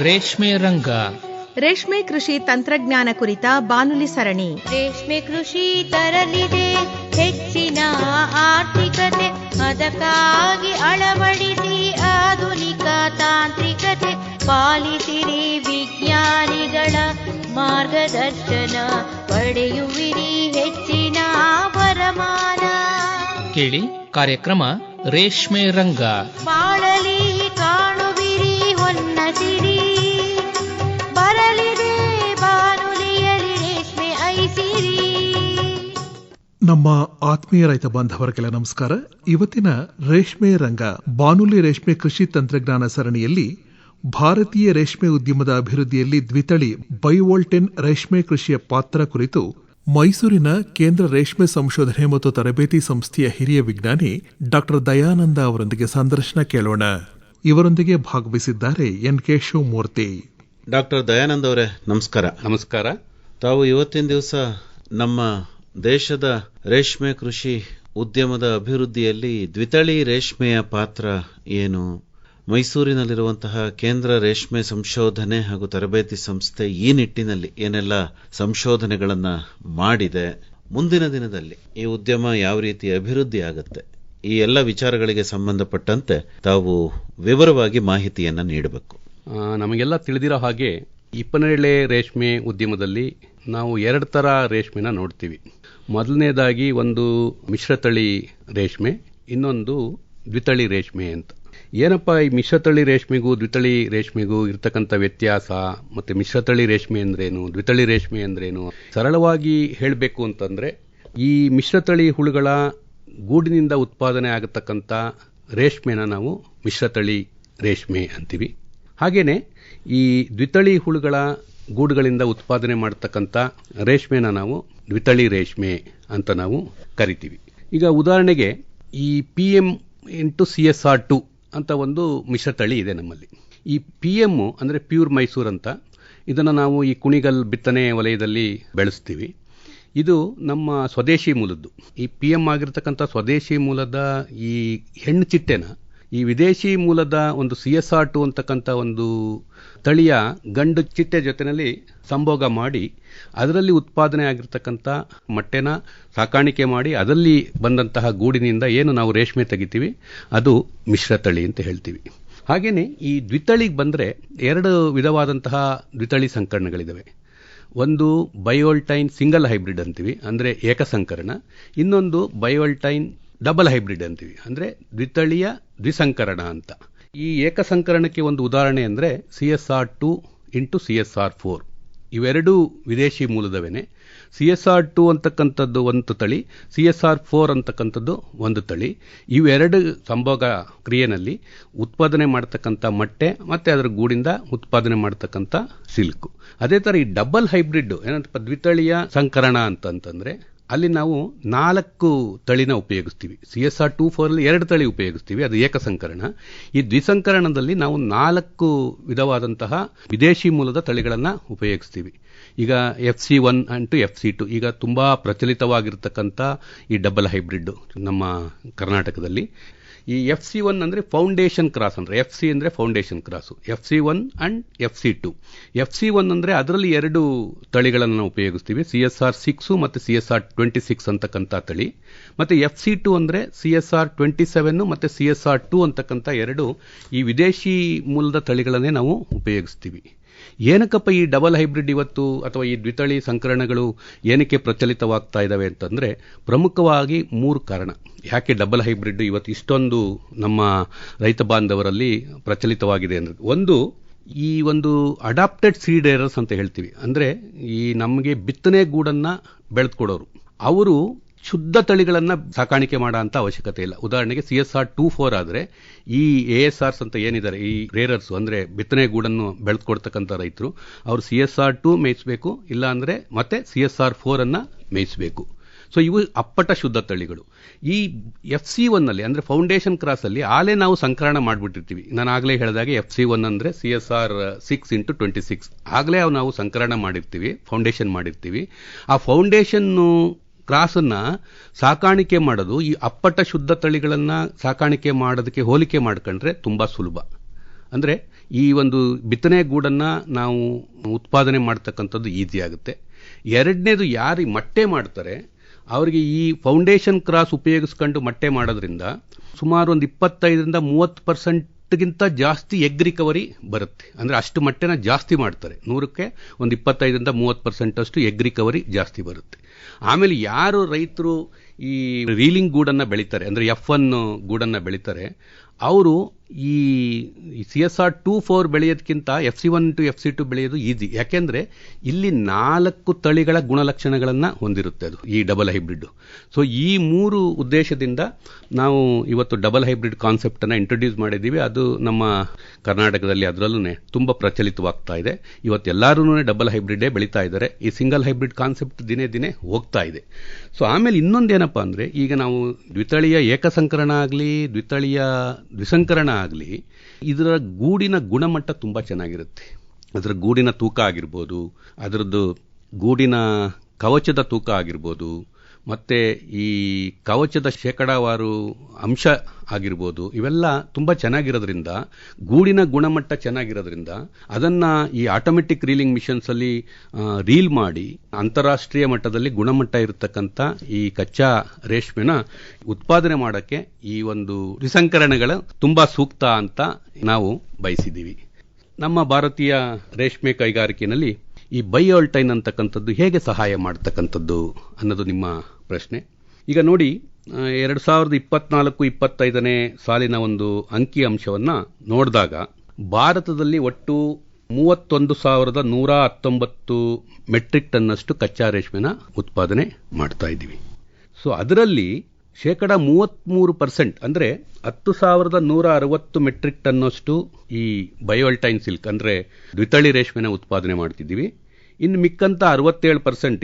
ರೇಷ್ಮೆ ರಂಗ, ರೇಷ್ಮೆ ಕೃಷಿ ತಂತ್ರಜ್ಞಾನ ಕುರಿತ ಬಾನುಲಿ ಸರಣಿ. ರೇಷ್ಮೆ ಕೃಷಿ ತರಲಿದೆ ಹೆಚ್ಚಿನ ಆರ್ಥಿಕತೆ, ಅದಕ್ಕಾಗಿ ಅಳವಡಿಸಿ ಆಧುನಿಕ ತಾಂತ್ರಿಕತೆ, ಪಾಲಿಸಿರಿ ವಿಜ್ಞಾನಿಗಳ ಮಾರ್ಗದರ್ಶನ, ಪಡೆಯುವಿರಿ ಹೆಚ್ಚಿನ ವರಮಾನ. ಕೇಳಿ ಕಾರ್ಯಕ್ರಮ ರೇಷ್ಮೆ ರಂಗ. ಬಾಳಲಿ ಕಾಣುವಿರಿ ಹೊನ್ನಸಿರಿ, ಬರಲಿದೆ ಬಾನುಲಿಯಲಿ ರೇಷ್ಮೆ ಐಸಿರಿ. ನಮ್ಮ ಆತ್ಮೀಯ ರೈತ ಬಾಂಧವರಿಗೆಲ್ಲ ನಮಸ್ಕಾರ. ಇವತ್ತಿನ ರೇಷ್ಮೆ ರಂಗ ಬಾನುಲಿ ರೇಷ್ಮೆ ಕೃಷಿ ತಂತ್ರಜ್ಞಾನ ಸರಣಿಯಲ್ಲಿ ಭಾರತೀಯ ರೇಷ್ಮೆ ಉದ್ಯಮದ ಅಭಿವೃದ್ಧಿಯಲ್ಲಿ ದ್ವಿತಳಿ ಬೈವೋಲ್ಟೆನ್ ರೇಷ್ಮೆ ಕೃಷಿಯ ಪಾತ್ರ ಕುರಿತು ಮೈಸೂರಿನ ಕೇಂದ್ರ ರೇಷ್ಮೆ ಸಂಶೋಧನೆ ಮತ್ತು ತರಬೇತಿ ಸಂಸ್ಥೆಯ ಹಿರಿಯ ವಿಜ್ಞಾನಿ ಡಾ ದಯಾನಂದ ಅವರೊಂದಿಗೆ ಸಂದರ್ಶನ ಕೇಳೋಣ. ಇವರೊಂದಿಗೆ ಭಾಗವಹಿಸಿದ್ದಾರೆ NK ಶಿವಮೂರ್ತಿ. ಡಾಕ್ಟರ್ ದಯಾನಂದ್ ಅವರೇ ನಮಸ್ಕಾರ. ನಮಸ್ಕಾರ. ತಾವು ಇವತ್ತಿನ ದಿವಸ ನಮ್ಮ ದೇಶದ ರೇಷ್ಮೆ ಕೃಷಿ ಉದ್ಯಮದ ಅಭಿವೃದ್ಧಿಯಲ್ಲಿ ದ್ವಿತಳಿ ರೇಷ್ಮೆಯ ಪಾತ್ರ ಏನು, ಮೈಸೂರಿನಲ್ಲಿರುವಂತಹ ಕೇಂದ್ರ ರೇಷ್ಮೆ ಸಂಶೋಧನೆ ಹಾಗೂ ತರಬೇತಿ ಸಂಸ್ಥೆ ಈ ನಿಟ್ಟಿನಲ್ಲಿ ಏನೆಲ್ಲ ಸಂಶೋಧನೆಗಳನ್ನ ಮಾಡಿದೆ, ಮುಂದಿನ ದಿನದಲ್ಲಿ ಈ ಉದ್ಯಮ ಯಾವ ರೀತಿ ಅಭಿವೃದ್ಧಿ ಆಗುತ್ತೆ, ಈ ಎಲ್ಲ ವಿಚಾರಗಳಿಗೆ ಸಂಬಂಧಪಟ್ಟಂತೆ ತಾವು ವಿವರವಾಗಿ ಮಾಹಿತಿಯನ್ನ ನೀಡಬೇಕು. ನಮಗೆಲ್ಲ ತಿಳಿದಿರೋ ಹಾಗೆ ಇಪ್ಪನೇಳೆ ರೇಷ್ಮೆ ಉದ್ಯಮದಲ್ಲಿ ನಾವು ಎರಡು ತರ ರೇಷ್ಮೆನ ನೋಡ್ತೀವಿ. ಮೊದಲನೇದಾಗಿ ಒಂದು ಮಿಶ್ರತಳಿ ರೇಷ್ಮೆ, ಇನ್ನೊಂದು ದ್ವಿತಳಿ ರೇಷ್ಮೆ ಅಂತ. ಏನಪ್ಪ ಈ ಮಿಶ್ರತಳಿ ರೇಷ್ಮೆಗೂ ದ್ವಿತಳಿ ರೇಷ್ಮೆಗೂ ಇರ್ತಕ್ಕಂಥ ವ್ಯತ್ಯಾಸ, ಮತ್ತೆ ಮಿಶ್ರತಳಿ ರೇಷ್ಮೆ ಅಂದ್ರೇನು, ದ್ವಿತಳಿ ರೇಷ್ಮೆ ಅಂದ್ರೇನು? ಸರಳವಾಗಿ ಹೇಳಬೇಕು ಅಂತಂದ್ರೆ, ಈ ಮಿಶ್ರತಳಿ ಹುಳುಗಳ ಗೂಡಿನಿಂದ ಉತ್ಪಾದನೆ ಆಗತಕ್ಕಂಥ ರೇಷ್ಮೆನ ನಾವು ಮಿಶ್ರತಳಿ ರೇಷ್ಮೆ ಅಂತೀವಿ. ಹಾಗೇನೆ ಈ ದ್ವಿತಳಿ ಹುಳುಗಳ ಗೂಡುಗಳಿಂದ ಉತ್ಪಾದನೆ ಮಾಡತಕ್ಕಂಥ ರೇಷ್ಮೆನ ನಾವು ದ್ವಿತಳಿ ರೇಷ್ಮೆ ಅಂತ ನಾವು ಕರಿತೀವಿ. ಈಗ ಉದಾಹರಣೆಗೆ ಈ PM*CSR2 ಅಂತ ಒಂದು ಮಿಶ್ರತಳಿ ಇದೆ ನಮ್ಮಲ್ಲಿ. ಈ PM ಅಂದರೆ ಪ್ಯೂರ್ ಮೈಸೂರ್ ಅಂತ, ಇದನ್ನು ನಾವು ಈ ಕುಣಿಗಲ್ ಬಿತ್ತನೆ ವಲಯದಲ್ಲಿ ಬೆಳೆಸ್ತೀವಿ. ಇದು ನಮ್ಮ ಸ್ವದೇಶಿ ಮೂಲದ್ದು. ಈ PM ಆಗಿರ್ತಕ್ಕಂಥ ಸ್ವದೇಶಿ ಮೂಲದ ಈ ಹೆಣ್ಣು ಚಿಟ್ಟೆನ ಈ ವಿದೇಶಿ ಮೂಲದ ಒಂದು CSR2 ಅಂತಕ್ಕಂಥ ಒಂದು ತಳಿಯ ಗಂಡು ಚಿಟ್ಟೆ ಜೊತೆಯಲ್ಲಿ ಸಂಭೋಗ ಮಾಡಿ ಅದರಲ್ಲಿ ಉತ್ಪಾದನೆ ಆಗಿರ್ತಕ್ಕಂಥ ಮೊಟ್ಟೆನ ಸಾಕಾಣಿಕೆ ಮಾಡಿ ಅದರಲ್ಲಿ ಬಂದಂತಹ ಗೂಡಿನಿಂದ ಏನು ನಾವು ರೇಷ್ಮೆ ತೆಗಿತೀವಿ ಅದು ಮಿಶ್ರತಳಿ ಅಂತ ಹೇಳ್ತೀವಿ. ಹಾಗೇನೆ ಈ ದ್ವಿತಳಿಗೆ ಬಂದರೆ ಎರಡು ವಿಧವಾದಂತಹ ದ್ವಿತಳಿ ಸಂಕರಣಗಳಿದ್ದಾವೆ. ಒಂದು ಬಯೋಲ್ಟೈನ್ ಸಿಂಗಲ್ ಹೈಬ್ರಿಡ್ ಅಂತೀವಿ, ಅಂದರೆ ಏಕಸಂಕರಣ. ಇನ್ನೊಂದು ಬಯೋಲ್ಟೈನ್ ಡಬಲ್ ಹೈಬ್ರಿಡ್ ಅಂತೀವಿ, ಅಂದರೆ ದ್ವಿತಳಿಯ ದ್ವಿಸಂಕರಣ ಅಂತ. ಈ ಏಕಸಂಕರಣಕ್ಕೆ ಒಂದು ಉದಾಹರಣೆ ಅಂದರೆ CSR2 × CSR4. ಇವೆರಡೂ ವಿದೇಶಿ ಮೂಲದವೇನೆ. CSR2 ಅಂತಕ್ಕಂಥದ್ದು ಒಂದು ತಳಿ, CSR4 ಅಂತಕ್ಕಂಥದ್ದು ಒಂದು ತಳಿ. ಇವೆರಡು ಸಂಭೋಗ ಕ್ರಿಯೆನಲ್ಲಿ ಉತ್ಪಾದನೆ ಮಾಡತಕ್ಕಂಥ ಮೊಟ್ಟೆ ಮತ್ತೆ ಅದರ ಗೂಡಿಂದ ಉತ್ಪಾದನೆ ಮಾಡತಕ್ಕಂಥ ಸಿಲ್ಕು. ಅದೇ ಥರ ಈ ಡಬಲ್ ಹೈಬ್ರಿಡ್ ಏನಂತ ದ್ವಿತಳಿಯ ಸಂಕರಣ ಅಂತಂದ್ರೆ ಅಲ್ಲಿ ನಾವು 4 ತಳಿನ ಉಪಯೋಗಿಸ್ತೀವಿ. CSR2-4 2 ತಳಿ ಉಪಯೋಗಿಸ್ತೀವಿ, ಅದು ಏಕಸಂಕರಣ. ಈ ದ್ವಿಸಂಕರಣದಲ್ಲಿ ನಾವು 4 ವಿಧವಾದಂತಹ ವಿದೇಶಿ ಮೂಲದ ತಳಿಗಳನ್ನು ಉಪಯೋಗಿಸ್ತೀವಿ. ಈಗ FC1 × FC2 ಈಗ ತುಂಬಾ ಪ್ರಚಲಿತವಾಗಿರ್ತಕ್ಕಂಥ ಈ ಡಬಲ್ ಹೈಬ್ರಿಡ್ ನಮ್ಮ ಕರ್ನಾಟಕದಲ್ಲಿ. ಈ FC1 ಅಂದರೆ ಫೌಂಡೇಶನ್ ಕ್ರಾಸ್, ಅಂದರೆ FC ಅಂದರೆ foundation cross, FC1 & FC2. FC1 ಅಂದರೆ ಅದರಲ್ಲಿ 2 ತಳಿಗಳನ್ನು ನಾವು ಉಪಯೋಗಿಸ್ತೀವಿ, CSR6 ಮತ್ತು CSR26 ಅಂತಕ್ಕಂಥ ತಳಿ. ಮತ್ತು FC2 ಅಂದರೆ CSR27 ಮತ್ತು CSR2 ಅಂತಕ್ಕಂಥ 2 ಈ ವಿದೇಶಿ ಮೂಲದ ತಳಿಗಳನ್ನೇ ನಾವು ಉಪಯೋಗಿಸ್ತೀವಿ. ಏನಕ್ಕಪ್ಪ ಈ ಡಬಲ್ ಹೈಬ್ರಿಡ್ ಇವತ್ತು ಅಥವಾ ಈ ದ್ವಿತಳಿ ಸಂಕರಣಗಳು ಏನಕ್ಕೆ ಪ್ರಚಲಿತವಾಗ್ತಾ ಇದ್ದಾವೆ ಅಂತಂದರೆ, ಪ್ರಮುಖವಾಗಿ 3 ಕಾರಣ ಯಾಕೆ ಡಬಲ್ ಹೈಬ್ರಿಡ್ ಇವತ್ತು ಇಷ್ಟೊಂದು ನಮ್ಮ ರೈತ ಬಾಂಧವರಲ್ಲಿ ಪ್ರಚಲಿತವಾಗಿದೆ ಅಂದರೆ, ಒಂದು ಈ ಒಂದು ಅಡಾಪ್ಟೆಡ್ ಸೀಡ್ ಏರರ್ಸ್ ಅಂತ ಹೇಳ್ತೀವಿ. ಅಂದರೆ ಈ ನಮಗೆ ಬಿತ್ತನೆ ಗೂಡನ್ನು ಬೆಳೆದುಕೊಡೋರು ಅವರು ಶುದ್ಧ ತಳಿಗಳನ್ನು ಸಾಕಾಣಿಕೆ ಮಾಡೋ ಅಂತ ಅವಶ್ಯಕತೆ ಇಲ್ಲ. ಉದಾಹರಣೆಗೆ CSR2-4 ಆದರೆ ಈ ASRs ಅಂತ ಏನಿದ್ದಾರೆ ಈ ರೇರರ್ಸ್ ಅಂದರೆ ಬಿತ್ತನೆ ಗೂಡನ್ನು ಬೆಳೆದುಕೊಡ್ತಕ್ಕಂಥ ರೈತರು ಅವರು CSR2 ಮೇಯಿಸಬೇಕು, ಇಲ್ಲ ಅಂದರೆ ಮತ್ತೆ CSR4 ಅನ್ನು ಮೇಯಿಸಬೇಕು. ಸೊ ಇವು ಅಪ್ಪಟ ಶುದ್ಧ ತಳಿಗಳು. ಈ FC1 ನಲ್ಲಿ ಅಂದರೆ ಫೌಂಡೇಶನ್ ಕ್ರಾಸ್ ಅಲ್ಲಿ ಆಲೇ ನಾವು ಸಂಕರಣ ಮಾಡಿಬಿಟ್ಟಿರ್ತೀವಿ. ನಾನು ಆಗಲೇ ಹೇಳಿದಾಗೆ FC1 ಅಂದರೆ CSR6 × 26 ಆಗಲೇ ನಾವು ಸಂಕರಣ ಮಾಡಿರ್ತೀವಿ, ಫೌಂಡೇಶನ್ ಮಾಡಿರ್ತೀವಿ. ಆ ಫೌಂಡೇಶನ್ ಕ್ರಾಸನ್ನ ಸಾಕಾಣಿಕೆ ಮಾಡೋದು ಈ ಅಪ್ಪಟ ಶುದ್ಧ ತಳಿಗಳನ್ನು ಸಾಕಾಣಿಕೆ ಮಾಡೋದಕ್ಕೆ ಹೋಲಿಕೆ ಮಾಡ್ಕೊಂಡ್ರೆ ತುಂಬಾ ಸುಲಭ. ಅಂದರೆ ಈ ಒಂದು ಬಿತ್ತನೆ ಗೂಡನ್ನು ನಾವು ಉತ್ಪಾದನೆ ಮಾಡ್ತಕ್ಕಂಥದ್ದು ಈಸಿ ಆಗುತ್ತೆ. ಎರಡನೇದು ಯಾರು ಮೊಟ್ಟೆ ಮಾಡ್ತಾರೆ ಅವರಿಗೆ ಈ ಫೌಂಡೇಶನ್ ಕ್ರಾಸ್ ಉಪಯೋಗಿಸ್ಕೊಂಡು ಮೊಟ್ಟೆ ಮಾಡೋದ್ರಿಂದ ಸುಮಾರು ಒಂದು 25-30% ಜಾಸ್ತಿ ಎಗ್ ರಿಕವರಿ ಬರುತ್ತೆ. ಅಂದರೆ ಅಷ್ಟು ಮೊಟ್ಟೆನ ಜಾಸ್ತಿ ಮಾಡ್ತಾರೆ, 100ಕ್ಕೆ ಒಂದು 25-30% ಅಷ್ಟು ಎಗ್ ರಿಕವರಿ ಜಾಸ್ತಿ ಬರುತ್ತೆ. ಆಮೇಲೆ ಯಾರು ರೈತರು ಈ ರೀಲಿಂಗ್ ಗೂಡನ್ನು ಬೆಳೀತಾರೆ, ಅಂದರೆ F1 ಗೂಡನ್ನು ಬೆಳೀತಾರೆ, ಅವರು ಈ CSR 2-4 ಬೆಳೆಯೋದಕ್ಕಿಂತ FC1 to FC2 ಬೆಳೆಯೋದು ಈಸಿ. ಯಾಕೆಂದರೆ ಇಲ್ಲಿ 4 ತಳಿಗಳ ಗುಣಲಕ್ಷಣಗಳನ್ನು ಹೊಂದಿರುತ್ತೆ ಅದು ಈ ಡಬಲ್ ಹೈಬ್ರಿಡ್. ಸೊ ಈ 3 ಉದ್ದೇಶದಿಂದ ನಾವು ಇವತ್ತು ಡಬಲ್ ಹೈಬ್ರಿಡ್ ಕಾನ್ಸೆಪ್ಟನ್ನು ಇಂಟ್ರೊಡ್ಯೂಸ್ ಮಾಡಿದ್ದೀವಿ. ಅದು ನಮ್ಮ ಕರ್ನಾಟಕದಲ್ಲಿ ಅದರಲ್ಲೂ ತುಂಬ ಪ್ರಚಲಿತವಾಗ್ತಾ ಇದೆ. ಇವತ್ತು ಎಲ್ಲರೂ ಡಬಲ್ ಹೈಬ್ರಿಡೇ ಬೆಳೀತಾ ಇದ್ದಾರೆ. ಈ ಸಿಂಗಲ್ ಹೈಬ್ರಿಡ್ ಕಾನ್ಸೆಪ್ಟ್ ದಿನೇ ದಿನೇ ಹೋಗ್ತಾ ಇದೆ. ಸೊ ಆಮೇಲೆ ಇನ್ನೊಂದೇನಪ್ಪ ಅಂದರೆ, ಈಗ ನಾವು ದ್ವಿತಳಿಯ ಏಕಸಂಕರಣ ಆಗಲಿ ದ್ವಿತಳಿಯ ದ್ವಿಸಂಕರಣ ಆಗಲಿ, ಇದರ ಗೂಡಿನ ಗುಣಮಟ್ಟ ತುಂಬ ಚೆನ್ನಾಗಿರುತ್ತೆ. ಅದರ ಗೂಡಿನ ತೂಕ ಆಗಿರ್ಬೋದು, ಅದರದ್ದು ಗೂಡಿನ ಕವಚದ ತೂಕ ಆಗಿರ್ಬೋದು, ಮತ್ತು ಈ ಕವಚದ ಶೇಕಡಾವಾರು ಅಂಶ ಆಗಿರ್ಬೋದು, ಇವೆಲ್ಲ ತುಂಬ ಚೆನ್ನಾಗಿರೋದ್ರಿಂದ, ಗೂಡಿನ ಗುಣಮಟ್ಟ ಚೆನ್ನಾಗಿರೋದ್ರಿಂದ ಅದನ್ನು ಈ ಆಟೋಮೆಟಿಕ್ ರೀಲಿಂಗ್ ಮಿಷನ್ಸಲ್ಲಿ ರೀಲ್ ಮಾಡಿ ಅಂತಾರಾಷ್ಟ್ರೀಯ ಮಟ್ಟದಲ್ಲಿ ಗುಣಮಟ್ಟ ಇರತಕ್ಕಂಥ ಈ ಕಚ್ಚಾ ರೇಷ್ಮೆನ ಉತ್ಪಾದನೆ ಮಾಡೋಕ್ಕೆ ಈ ಒಂದು ವಿಸಂಕರಣಗಳ ತುಂಬ ಸೂಕ್ತ ಅಂತ ನಾವು ಬಯಸಿದ್ದೀವಿ. ನಮ್ಮ ಭಾರತೀಯ ರೇಷ್ಮೆ ಕೈಗಾರಿಕೆಯಲ್ಲಿ ಈ ಬೈಆಲ್ಟೈನ್ ಅಂತಕ್ಕಂಥದ್ದು ಹೇಗೆ ಸಹಾಯ ಮಾಡ್ತಕ್ಕಂಥದ್ದು ಅನ್ನೋದು ನಿಮ್ಮ ಪ್ರಶ್ನೆ. ಈಗ ನೋಡಿ, 2024-25 ಸಾಲಿನ ಒಂದು ಅಂಕಿ ಅಂಶವನ್ನು ನೋಡಿದಾಗ ಭಾರತದಲ್ಲಿ ಒಟ್ಟು 31,119 ಮೆಟ್ರಿಕ್ ಟನ್ನಷ್ಟು ಕಚ್ಚಾ ರೇಷ್ಮೆನ ಉತ್ಪಾದನೆ ಮಾಡ್ತಾ ಇದ್ದೀವಿ. ಸೊ ಅದರಲ್ಲಿ 33% ಅಂದರೆ 10,160 ಮೆಟ್ರಿಕ್ ಟನ್ನಷ್ಟು ಈ ಬಯೋಲ್ಟೈನ್ ಸಿಲ್ಕ್ ಅಂದರೆ ದ್ವಿತಳಿ ರೇಷ್ಮೆನ ಉತ್ಪಾದನೆ ಮಾಡ್ತಿದ್ದೀವಿ. ಇನ್ನು ಮಿಕ್ಕಂತ 67%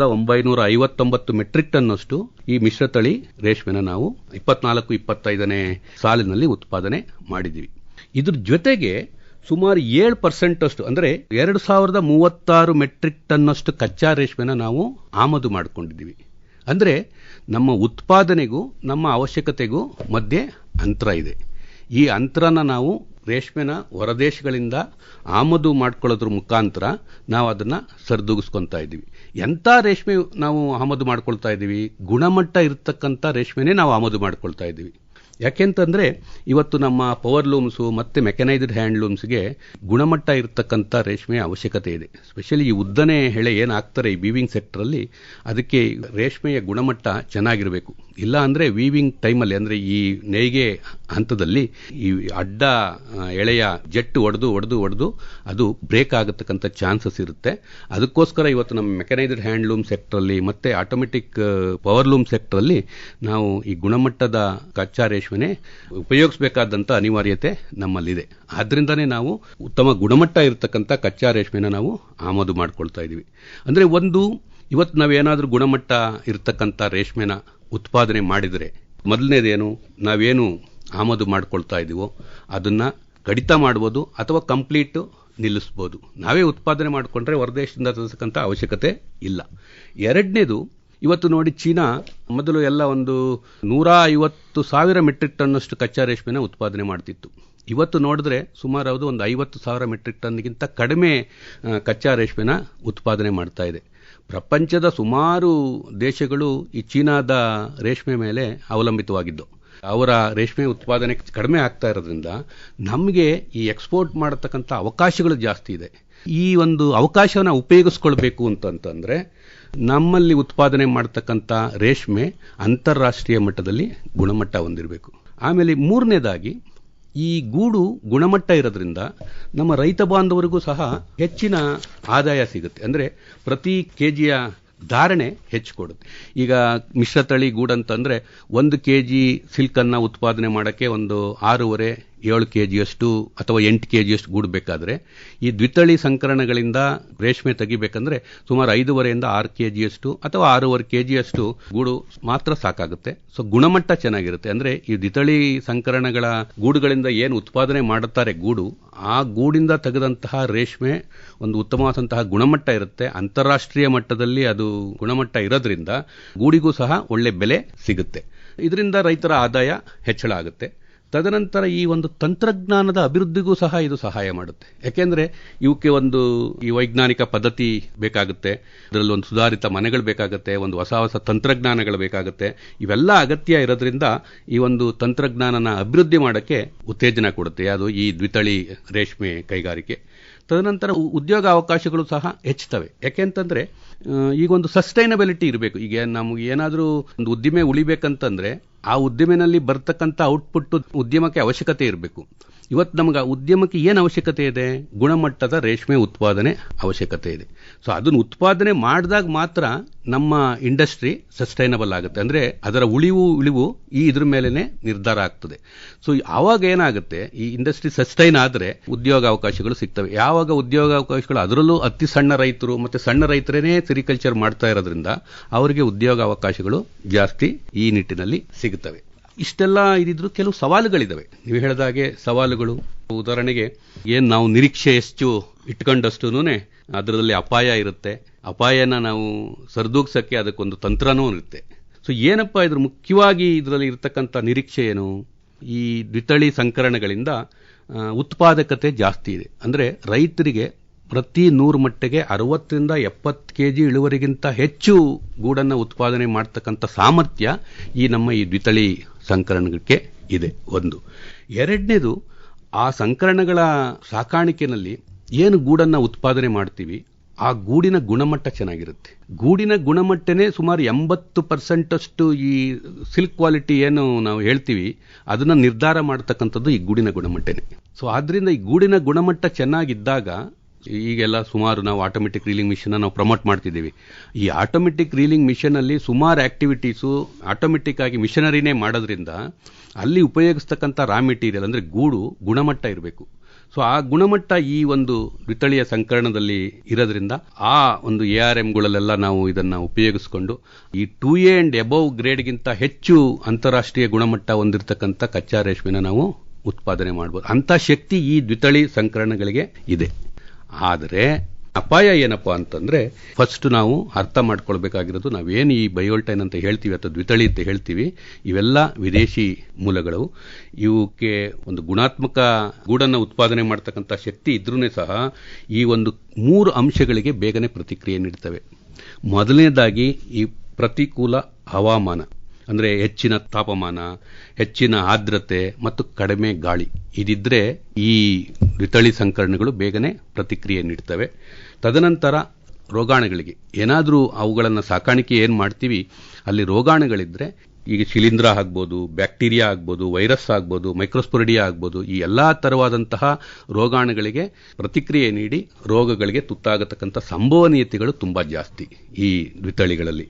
20,959 ಮೆಟ್ರಿಕ್ ಟನ್ನಷ್ಟು ಈ ಮಿಶ್ರತಳಿ ರೇಷ್ಮೆನ ನಾವು 24-25 ಸಾಲಿನಲ್ಲಿ ಉತ್ಪಾದನೆ ಮಾಡಿದ್ದೀವಿ. ಇದ್ರ ಜೊತೆಗೆ ಸುಮಾರು 7% ಅಷ್ಟು ಅಂದರೆ 2,036 ಮೆಟ್ರಿಕ್ ಟನ್ನಷ್ಟು ಕಚ್ಚಾ ರೇಷ್ಮೆನ ನಾವು ಆಮದು ಮಾಡಿಕೊಂಡಿದ್ದೀವಿ. ಅಂದರೆ ನಮ್ಮ ಉತ್ಪಾದನೆಗೂ ನಮ್ಮ ಅವಶ್ಯಕತೆಗೂ ಮಧ್ಯೆ ಅಂತರ ಇದೆ. ಈ ಅಂತರನ ನಾವು ರೇಷ್ಮೆನ ಹೊರದೇಶಗಳಿಂದ ಆಮದು ಮಾಡ್ಕೊಳ್ಳೋದ್ರ ಮುಖಾಂತರ ನಾವು ಅದನ್ನು ಸರಿದೂಗಿಸ್ಕೊತಾ ಇದ್ದೀವಿ. ಎಂಥ ರೇಷ್ಮೆ ನಾವು ಆಮದು ಮಾಡ್ಕೊಳ್ತಾ ಇದ್ದೀವಿ? ಗುಣಮಟ್ಟ ಇರತಕ್ಕಂಥ ರೇಷ್ಮೆನೇ ನಾವು ಆಮದು ಮಾಡ್ಕೊಳ್ತಾ ಇದ್ದೀವಿ. ಯಾಕೆಂತಂದರೆ ಇವತ್ತು ನಮ್ಮ ಪವರ್ ಲೂಮ್ಸು ಮತ್ತು ಮೆಕನೈಸ್ಡ್ ಹ್ಯಾಂಡ್ಲೂಮ್ಸ್ಗೆ ಗುಣಮಟ್ಟ ಇರತಕ್ಕಂಥ ರೇಷ್ಮೆ ಅವಶ್ಯಕತೆ ಇದೆ. ಸ್ಪೆಷಲಿ ಈ ಉದ್ದನೆ ಹೆಳೆ ಏನಾಗ್ತಾರೆ ಈ ವೀವಿಂಗ್ ಸೆಕ್ಟರಲ್ಲಿ, ಅದಕ್ಕೆ ರೇಷ್ಮೆಯ ಗುಣಮಟ್ಟ ಚೆನ್ನಾಗಿರಬೇಕು. ಇಲ್ಲ ಅಂದರೆ ವೀವಿಂಗ್ ಟೈಮಲ್ಲಿ ಅಂದರೆ ಈ ನೇಯ್ಗೆ ಹಂತದಲ್ಲಿ ಈ ಅಡ್ಡ ಎಳೆಯ ಜೆಟ್ ಒಡೆದು ಅದು ಬ್ರೇಕ್ ಆಗತಕ್ಕಂಥ ಚಾನ್ಸಸ್ ಇರುತ್ತೆ. ಅದಕ್ಕೋಸ್ಕರ ಇವತ್ತು ನಮ್ಮ ಮೆಕನೈಸ್ಡ್ ಹ್ಯಾಂಡ್ಲೂಮ್ ಸೆಕ್ಟರಲ್ಲಿ ಮತ್ತು ಆಟೋಮೆಟಿಕ್ ಪವರ್ ಲೂಮ್ ಸೆಕ್ಟರಲ್ಲಿ ನಾವು ಈ ಗುಣಮಟ್ಟದ ಕಚ್ಚಾ ರೇಷ್ಮೆನೆ ಉಪಯೋಗಿಸಬೇಕಾದಂಥ ಅನಿವಾರ್ಯತೆ ನಮ್ಮಲ್ಲಿದೆ. ಆದ್ದರಿಂದನೇ ನಾವು ಉತ್ತಮ ಗುಣಮಟ್ಟ ಇರತಕ್ಕಂಥ ಕಚ್ಚಾ ರೇಷ್ಮೆನ ನಾವು ಆಮದು ಮಾಡ್ಕೊಳ್ತಾ ಇದ್ದೀವಿ. ಅಂದರೆ ಇವತ್ತು ನಾವೇನಾದರೂ ಗುಣಮಟ್ಟ ಇರತಕ್ಕಂಥ ರೇಷ್ಮೆನ ಉತ್ಪಾದನೆ ಮಾಡಿದರೆ ಮೊದಲನೇದೇನು, ನಾವೇನು ಆಮದು ಮಾಡ್ಕೊಳ್ತಾ ಇದ್ದೀವೋ ಅದನ್ನು ಕಡಿತ ಮಾಡ್ಬೋದು ಅಥವಾ ಕಂಪ್ಲೀಟು ನಿಲ್ಲಿಸ್ಬೋದು. ನಾವೇ ಉತ್ಪಾದನೆ ಮಾಡಿಕೊಂಡ್ರೆ ಹೊರದೇಶದಿಂದ ತರಿಸಕ್ಕಂಥ ಅವಶ್ಯಕತೆ ಇಲ್ಲ. ಎರಡನೇದು, ಇವತ್ತು ನೋಡಿ ಚೀನಾ ಮೊದಲು ಎಲ್ಲ ಒಂದು 150,000 ಮೆಟ್ರಿಕ್ ಟನ್ನಷ್ಟು ಕಚ್ಚಾ ರೇಷ್ಮೆನ ಉತ್ಪಾದನೆ ಮಾಡ್ತಿತ್ತು. ಇವತ್ತು ನೋಡಿದ್ರೆ ಸುಮಾರು ಅದು ಒಂದು 50,000 ಮೆಟ್ರಿಕ್ ಟನ್ಗಿಂತ ಕಡಿಮೆ ಕಚ್ಚಾ ರೇಷ್ಮೆನ ಉತ್ಪಾದನೆ ಮಾಡ್ತಾ ಇದೆ. ಪ್ರಪಂಚದ ಸುಮಾರು ದೇಶಗಳು ಈ ಚೀನಾದ ರೇಷ್ಮೆ ಮೇಲೆ ಅವಲಂಬಿತವಾಗಿದ್ದು, ಅವರ ರೇಷ್ಮೆ ಉತ್ಪಾದನೆ ಕಡಿಮೆ ಆಗ್ತಾ ಇರೋದ್ರಿಂದ ನಮಗೆ ಈ ಎಕ್ಸ್ಪೋರ್ಟ್ ಮಾಡತಕ್ಕಂಥ ಅವಕಾಶಗಳು ಜಾಸ್ತಿ ಇದೆ. ಈ ಒಂದು ಅವಕಾಶವನ್ನು ಉಪಯೋಗಿಸ್ಕೊಳ್ಬೇಕು ಅಂತಂದರೆ ನಮ್ಮಲ್ಲಿ ಉತ್ಪಾದನೆ ಮಾಡ್ತಕ್ಕಂಥ ರೇಷ್ಮೆ ಅಂತಾರಾಷ್ಟ್ರೀಯ ಮಟ್ಟದಲ್ಲಿ ಗುಣಮಟ್ಟ ಹೊಂದಿರಬೇಕು. ಆಮೇಲೆ ಮೂರನೇದಾಗಿ, ಈ ಗೂಡು ಗುಣಮಟ್ಟ ಇರೋದ್ರಿಂದ ನಮ್ಮ ರೈತ ಬಾಂಧವರಿಗೂ ಸಹ ಹೆಚ್ಚಿನ ಆದಾಯ ಸಿಗುತ್ತೆ. ಅಂದರೆ ಪ್ರತಿ ಕೆಜಿಯ ಧಾರಣೆ ಹೆಚ್ಚು ಕೊಡುತ್ತೆ. ಈಗ ಮಿಶ್ರತಳಿ ಗೂಡಂತಂದರೆ 1 kg ಸಿಲ್ಕನ್ನು ಉತ್ಪಾದನೆ ಮಾಡೋಕ್ಕೆ ಒಂದು 6.5-7 kgಯಷ್ಟು ಅಥವಾ 8 kgಯಷ್ಟು ಗೂಡು ಬೇಕಾದರೆ, ಈ ದ್ವಿತಳಿ ಸಂಕರಣಗಳಿಂದ ರೇಷ್ಮೆ ತೆಗಿಬೇಕಂದ್ರೆ ಸುಮಾರು 5.5-6 kgಯಷ್ಟು ಅಥವಾ 6.5 kgಯಷ್ಟು ಗೂಡು ಮಾತ್ರ ಸಾಕಾಗುತ್ತೆ. ಸೊ ಗುಣಮಟ್ಟ ಚೆನ್ನಾಗಿರುತ್ತೆ. ಅಂದರೆ ಈ ದ್ವಿತಳಿ ಸಂಕರಣಗಳ ಗೂಡುಗಳಿಂದ ಏನು ಉತ್ಪಾದನೆ ಮಾಡುತ್ತಾರೆ ಗೂಡು, ಆ ಗೂಡಿಂದ ತೆಗೆದಂತಹ ರೇಷ್ಮೆ ಒಂದು ಉತ್ತಮವಾದಂತಹ ಗುಣಮಟ್ಟ ಇರುತ್ತೆ. ಅಂತಾರಾಷ್ಟ್ರೀಯ ಮಟ್ಟದಲ್ಲಿ ಅದು ಗುಣಮಟ್ಟ ಇರೋದ್ರಿಂದ ಗೂಡಿಗೂ ಸಹ ಒಳ್ಳೆ ಬೆಲೆ ಸಿಗುತ್ತೆ. ಇದರಿಂದ ರೈತರ ಆದಾಯ ಹೆಚ್ಚಳ ಆಗುತ್ತೆ. ತದನಂತರ ಈ ಒಂದು ತಂತ್ರಜ್ಞಾನದ ಅಭಿವೃದ್ಧಿಗೂ ಸಹ ಇದು ಸಹಾಯ ಮಾಡುತ್ತೆ. ಯಾಕೆಂದ್ರೆ ಇವಕ್ಕೆ ಒಂದು ಈ ವೈಜ್ಞಾನಿಕ ಪದ್ಧತಿ ಬೇಕಾಗುತ್ತೆ, ಅದರಲ್ಲಿ ಒಂದು ಸುಧಾರಿತ ಮನೆಗಳು ಬೇಕಾಗುತ್ತೆ, ಒಂದು ಹೊಸ ಹೊಸ ತಂತ್ರಜ್ಞಾನಗಳು ಬೇಕಾಗುತ್ತೆ. ಇವೆಲ್ಲ ಅಗತ್ಯ ಇರೋದ್ರಿಂದ ಈ ಒಂದು ತಂತ್ರಜ್ಞಾನನ ಅಭಿವೃದ್ಧಿ ಮಾಡೋಕ್ಕೆ ಉತ್ತೇಜನ ಕೊಡುತ್ತೆ ಅದು ಈ ದ್ವಿತಳಿ ರೇಷ್ಮೆ ಕೈಗಾರಿಕೆ. ತದನಂತರ ಉದ್ಯೋಗ ಅವಕಾಶಗಳು ಸಹ ಹೆಚ್ಚುತ್ತವೆ. ಯಾಕೆಂತಂದ್ರೆ ಈಗ ಒಂದು ಸಸ್ಟೈನಬಿಲಿಟಿ ಇರಬೇಕು. ಈಗ ನಮಗೆ ಏನಾದರೂ ಒಂದು ಉದ್ದಿಮೆ ಉಳಿಬೇಕಂತಂದ್ರೆ ಆ ಉದ್ದಿಮೆನಲ್ಲಿ ಬರ್ತಕ್ಕಂಥ ಔಟ್ಪುಟ್ ಉದ್ಯಮಕ್ಕೆ ಅವಶ್ಯಕತೆ ಇರಬೇಕು. ಇವತ್ತು ನಮಗೆ ಉದ್ಯಮಕ್ಕೆ ಏನು ಅವಶ್ಯಕತೆ ಇದೆ? ಗುಣಮಟ್ಟದ ರೇಷ್ಮೆ ಉತ್ಪಾದನೆ ಅವಶ್ಯಕತೆ ಇದೆ. ಸೊ ಅದನ್ನು ಉತ್ಪಾದನೆ ಮಾಡಿದಾಗ ಮಾತ್ರ ನಮ್ಮ ಇಂಡಸ್ಟ್ರಿ ಸಸ್ಟೈನಬಲ್ ಆಗುತ್ತೆ. ಅಂದರೆ ಅದರ ಉಳಿವು ಈ ಇದ್ರ ಮೇಲೆನೆ ನಿರ್ಧಾರ ಆಗ್ತದೆ. ಸೊ ಆವಾಗ ಏನಾಗುತ್ತೆ, ಈ ಇಂಡಸ್ಟ್ರಿ ಸಸ್ಟೈನ್ ಆದರೆ ಉದ್ಯೋಗ ಅವಕಾಶಗಳು ಸಿಗ್ತವೆ. ಯಾವಾಗ ಉದ್ಯೋಗ ಅವಕಾಶಗಳು, ಅದರಲ್ಲೂ ಅತಿ ಸಣ್ಣ ರೈತರು ಮತ್ತು ಸಣ್ಣ ರೈತರೇ ಸೆರಿಕಲ್ಚರ್ ಮಾಡ್ತಾ ಇರೋದ್ರಿಂದ ಅವರಿಗೆ ಉದ್ಯೋಗ ಅವಕಾಶಗಳು ಜಾಸ್ತಿ ಈ ನಿಟ್ಟಿನಲ್ಲಿ ಸಿಗುತ್ತವೆ. ಇಷ್ಟೆಲ್ಲ ಇದಿದ್ರು ಕೆಲವು ಸವಾಲುಗಳಿದ್ದಾವೆ. ನೀವು ಹೇಳಿದಾಗೆ ಸವಾಲುಗಳು, ಉದಾಹರಣೆಗೆ ಏನು ನಾವು ನಿರೀಕ್ಷೆ ಎಷ್ಟು ಇಟ್ಕೊಂಡಷ್ಟು ಅದರಲ್ಲಿ ಅಪಾಯ ಇರುತ್ತೆ. ಅಪಾಯನ ನಾವು ಸರಿದೂಗ್ಸಕ್ಕೆ ಅದಕ್ಕೊಂದು ತಂತ್ರನೂ ಇರುತ್ತೆ. ಸೊ ಏನಪ್ಪ ಇದ್ರ ಮುಖ್ಯವಾಗಿ ಇದರಲ್ಲಿ ಇರತಕ್ಕಂಥ ನಿರೀಕ್ಷೆ ಏನು? ಈ ದ್ವಿತಳಿ ಸಂಕರಣಗಳಿಂದ ಉತ್ಪಾದಕತೆ ಜಾಸ್ತಿ ಇದೆ. ಅಂದರೆ ರೈತರಿಗೆ ಪ್ರತಿ 100 ಮಟ್ಟಿಗೆ 60ರಿಂದ 70 ಕೆಜಿ ಇಳುವರಿಗಿಂತ ಹೆಚ್ಚು ಗೂಡನ್ನು ಉತ್ಪಾದನೆ ಮಾಡ್ತಕ್ಕಂಥ ಸಾಮರ್ಥ್ಯ ಈ ನಮ್ಮ ಈ ದ್ವಿತಳಿ ಸಂಕರಣಕ್ಕೆ ಇದೆ. ಒಂದು. ಎರಡನೇದು, ಆ ಸಂಕರಣಗಳ ಸಾಕಾಣಿಕೆಯಲ್ಲಿ ಏನು ಗೂಡನ್ನು ಉತ್ಪಾದನೆ ಮಾಡ್ತೀವಿ ಆ ಗೂಡಿನ ಗುಣಮಟ್ಟ ಚೆನ್ನಾಗಿರುತ್ತೆ. ಗೂಡಿನ ಗುಣಮಟ್ಟನೇ ಸುಮಾರು 80% ಈ ಸಿಲ್ಕ್ ಕ್ವಾಲಿಟಿ ಏನು ನಾವು ಹೇಳ್ತೀವಿ ಅದನ್ನು ನಿರ್ಧಾರ ಮಾಡ್ತಕ್ಕಂಥದ್ದು ಈ ಗೂಡಿನ ಗುಣಮಟ್ಟನೇ. ಸೊ ಆದ್ರಿಂದ ಈ ಗೂಡಿನ ಗುಣಮಟ್ಟ ಚೆನ್ನಾಗಿದ್ದಾಗ, ಈಗೆಲ್ಲ ಸುಮಾರು ನಾವು ಆಟೋಮೆಟಿಕ್ ರೀಲಿಂಗ್ ಮಿಷನ್ ನಾವು ಪ್ರಮೋಟ್ ಮಾಡ್ತಿದ್ದೀವಿ. ಈ ಆಟೋಮೆಟಿಕ್ ರೀಲಿಂಗ್ ಮಿಷನ್ ಅಲ್ಲಿ ಸುಮಾರು ಆಕ್ಟಿವಿಟೀಸು ಆಟೋಮೆಟಿಕ್ ಆಗಿ ಮಿಷನರಿನೇ ಮಾಡೋದ್ರಿಂದ ಅಲ್ಲಿ ಉಪಯೋಗಿಸ್ತಕ್ಕಂಥ ರಾ ಮೆಟೀರಿಯಲ್ ಅಂದರೆ ಗೂಡು ಗುಣಮಟ್ಟ ಇರಬೇಕು. ಸೊ ಆ ಗುಣಮಟ್ಟ ಈ ಒಂದು ದ್ವಿತಳಿಯ ಸಂಕರಣದಲ್ಲಿ ಇರೋದ್ರಿಂದ ಆ ಒಂದು ARMಗಳಲ್ಲೆಲ್ಲ ನಾವು ಇದನ್ನು ಉಪಯೋಗಿಸಿಕೊಂಡು ಈ 2A and above ಗ್ರೇಡ್ಗಿಂತ ಹೆಚ್ಚು ಅಂತಾರಾಷ್ಟ್ರೀಯ ಗುಣಮಟ್ಟ ಹೊಂದಿರತಕ್ಕಂಥ ಕಚ್ಚಾ ರೇಷ್ಮೆನ ನಾವು ಉತ್ಪಾದನೆ ಮಾಡ್ಬೋದು. ಅಂಥ ಶಕ್ತಿ ಈ ದ್ವಿತಳಿ ಸಂಕರಣಗಳಿಗೆ ಇದೆ. ಆದರೆ ಅಪಾಯ ಏನಪ್ಪಾ ಅಂತಂದ್ರೆ, ಫಸ್ಟ್ ನಾವು ಅರ್ಥ ಮಾಡ್ಕೊಳ್ಬೇಕಾಗಿರೋದು, ನಾವೇನು ಈ ಬಯೋಲ್ಟೈನ್ ಅಂತ ಹೇಳ್ತೀವಿ ಅಥವಾ ದ್ವಿತಳಿ ಅಂತ ಹೇಳ್ತೀವಿ, ಇವೆಲ್ಲ ವಿದೇಶಿ ಮೂಲಗಳು. ಇವಕ್ಕೆ ಒಂದು ಗುಣಾತ್ಮಕ ಗೂಡನ್ನು ಉತ್ಪಾದನೆ ಮಾಡ್ತಕ್ಕಂಥ ಶಕ್ತಿ ಇದ್ರೂ ಸಹ ಈ ಒಂದು 3 ಅಂಶಗಳಿಗೆ ಬೇಗನೆ ಪ್ರತಿಕ್ರಿಯೆ ನೀಡ್ತವೆ. ಮೊದಲನೇದಾಗಿ ಈ ಪ್ರತಿಕೂಲ ಹವಾಮಾನ, ಅಂದರೆ ಹೆಚ್ಚಿನ ತಾಪಮಾನ, ಹೆಚ್ಚಿನ ಆರ್ದ್ರತೆ ಮತ್ತು ಕಡಿಮೆ ಗಾಳಿ ಇದಿದ್ರೆ ಈ ದ್ವಿತಳಿ ಸಂಕರಣಗಳು ಬೇಗನೆ ಪ್ರತಿಕ್ರಿಯೆ ನೀಡ್ತವೆ. ತದನಂತರ ರೋಗಾಣುಗಳಿಗೆ ಏನಾದರೂ ಅವುಗಳನ್ನು ಸಾಕಾಣಿಕೆ ಏನು ಮಾಡ್ತೀವಿ ಅಲ್ಲಿ ರೋಗಾಣುಗಳಿದ್ರೆ, ಈಗ ಶಿಲೀಂಧ್ರ ಆಗ್ಬೋದು, ಬ್ಯಾಕ್ಟೀರಿಯಾ ಆಗ್ಬೋದು, ವೈರಸ್ ಆಗ್ಬೋದು, ಮೈಕ್ರೋಸ್ಪೊರಿಡಿಯಾ ಆಗ್ಬೋದು, ಈ ಎಲ್ಲ ಥರವಾದಂತಹ ರೋಗಾಣುಗಳಿಗೆ ಪ್ರತಿಕ್ರಿಯೆ ನೀಡಿ ರೋಗಗಳಿಗೆ ತುತ್ತಾಗತಕ್ಕಂಥ ಸಂಭವನೀಯತೆಗಳು ತುಂಬ ಜಾಸ್ತಿ ಈ ದ್ವಿತಳಿಗಳಲ್ಲಿ.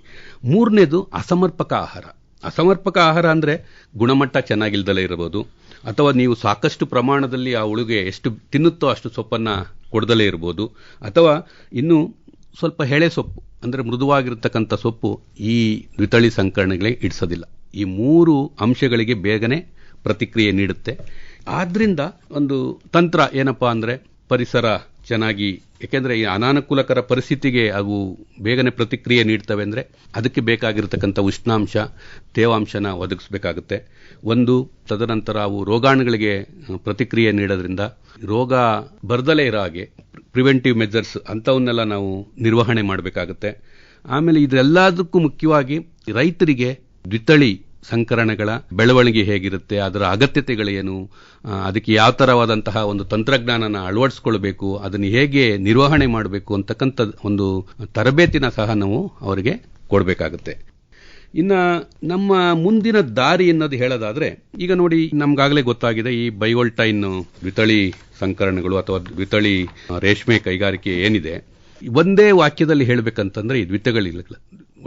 ಮೂರನೇದು ಅಸಮರ್ಪಕ ಆಹಾರ. ಅಸಮರ್ಪಕ ಆಹಾರ ಅಂದರೆ ಗುಣಮಟ್ಟ ಚೆನ್ನಾಗಿಲ್ದಲೇ ಇರಬಹುದು, ಅಥವಾ ನೀವು ಸಾಕಷ್ಟು ಪ್ರಮಾಣದಲ್ಲಿ ಆ ಹುಳುಗೆ ಎಷ್ಟು ತಿನ್ನುತ್ತೋ ಅಷ್ಟು ಸೊಪ್ಪನ್ನು ಕೊಡದಲೇ ಇರ್ಬೋದು, ಅಥವಾ ಇನ್ನು ಸ್ವಲ್ಪ ಎಳೆ ಸೊಪ್ಪು ಅಂದರೆ ಮೃದುವಾಗಿರ್ತಕ್ಕಂಥ ಸೊಪ್ಪು ಈ ದ್ವಿತಳಿ ಸಂಕರಣಗಳಿಗೆ ಇಡಿಸೋದಿಲ್ಲ. ಈ 3 ಅಂಶಗಳಿಗೆ ಬೇಗನೆ ಪ್ರತಿಕ್ರಿಯೆ ನೀಡುತ್ತೆ. ಆದ್ರಿಂದ ಒಂದು ತಂತ್ರ ಏನಪ್ಪಾ ಅಂದರೆ ಪರಿಸರ ಚೆನ್ನಾಗಿ, ಯಾಕೆಂದರೆ ಈ ಅನಾನುಕೂಲಕರ ಪರಿಸ್ಥಿತಿಗೆ ಅವು ಬೇಗನೆ ಪ್ರತಿಕ್ರಿಯೆ ನೀಡ್ತವೆ ಅಂದರೆ ಅದಕ್ಕೆ ಬೇಕಾಗಿರ್ತಕ್ಕಂಥ ಉಷ್ಣಾಂಶ, ತೇವಾಂಶನ ಒದಗಿಸಬೇಕಾಗುತ್ತೆ. ಒಂದು. ತದನಂತರ ಅವು ರೋಗಾಣುಗಳಿಗೆ ಪ್ರತಿಕ್ರಿಯೆ ನೀಡೋದ್ರಿಂದ ರೋಗ ಬರ್ದಲೇ ಇರೋ ಹಾಗೆ ಪ್ರಿವೆಂಟಿವ್ ಮೆಜರ್ಸ್ ಅಂಥವನ್ನೆಲ್ಲ ನಾವು ನಿರ್ವಹಣೆ ಮಾಡಬೇಕಾಗುತ್ತೆ. ಆಮೇಲೆ ಇದೆಲ್ಲದಕ್ಕೂ ಮುಖ್ಯವಾಗಿ ರೈತರಿಗೆ ದ್ವಿತಳಿ ಸಂಕರಣಗಳ ಬೆಳವಣಿಗೆ ಹೇಗಿರುತ್ತೆ, ಅದರ ಅಗತ್ಯತೆಗಳೇನು, ಅದಕ್ಕೆ ಯಾವ ಥರವಾದಂತಹ ಒಂದು ತಂತ್ರಜ್ಞಾನನ ಅಳವಡಿಸ್ಕೊಳ್ಬೇಕು, ಅದನ್ನು ಹೇಗೆ ನಿರ್ವಹಣೆ ಮಾಡಬೇಕು ಅಂತಕ್ಕಂಥ ಒಂದು ತರಬೇತಿನ ಸಹ ನಾವು ಅವರಿಗೆ ಕೊಡಬೇಕಾಗುತ್ತೆ. ಇನ್ನು ನಮ್ಮ ಮುಂದಿನ ದಾರಿ ಅನ್ನೋದು ಹೇಳೋದಾದ್ರೆ, ಈಗ ನೋಡಿ ನಮ್ಗಾಗಲೇ ಗೊತ್ತಾಗಿದೆ ಈ ಬಯೋಲ್ಟೈನ್ ದ್ವಿತಳಿ ಸಂಕರಣಗಳು ಅಥವಾ ದ್ವಿತಳಿ ರೇಷ್ಮೆ ಕೈಗಾರಿಕೆ ಏನಿದೆ, ಒಂದೇ ವಾಕ್ಯದಲ್ಲಿ ಹೇಳಬೇಕಂತಂದ್ರೆ ಈ ದ್ವಿತಳಿಗಳ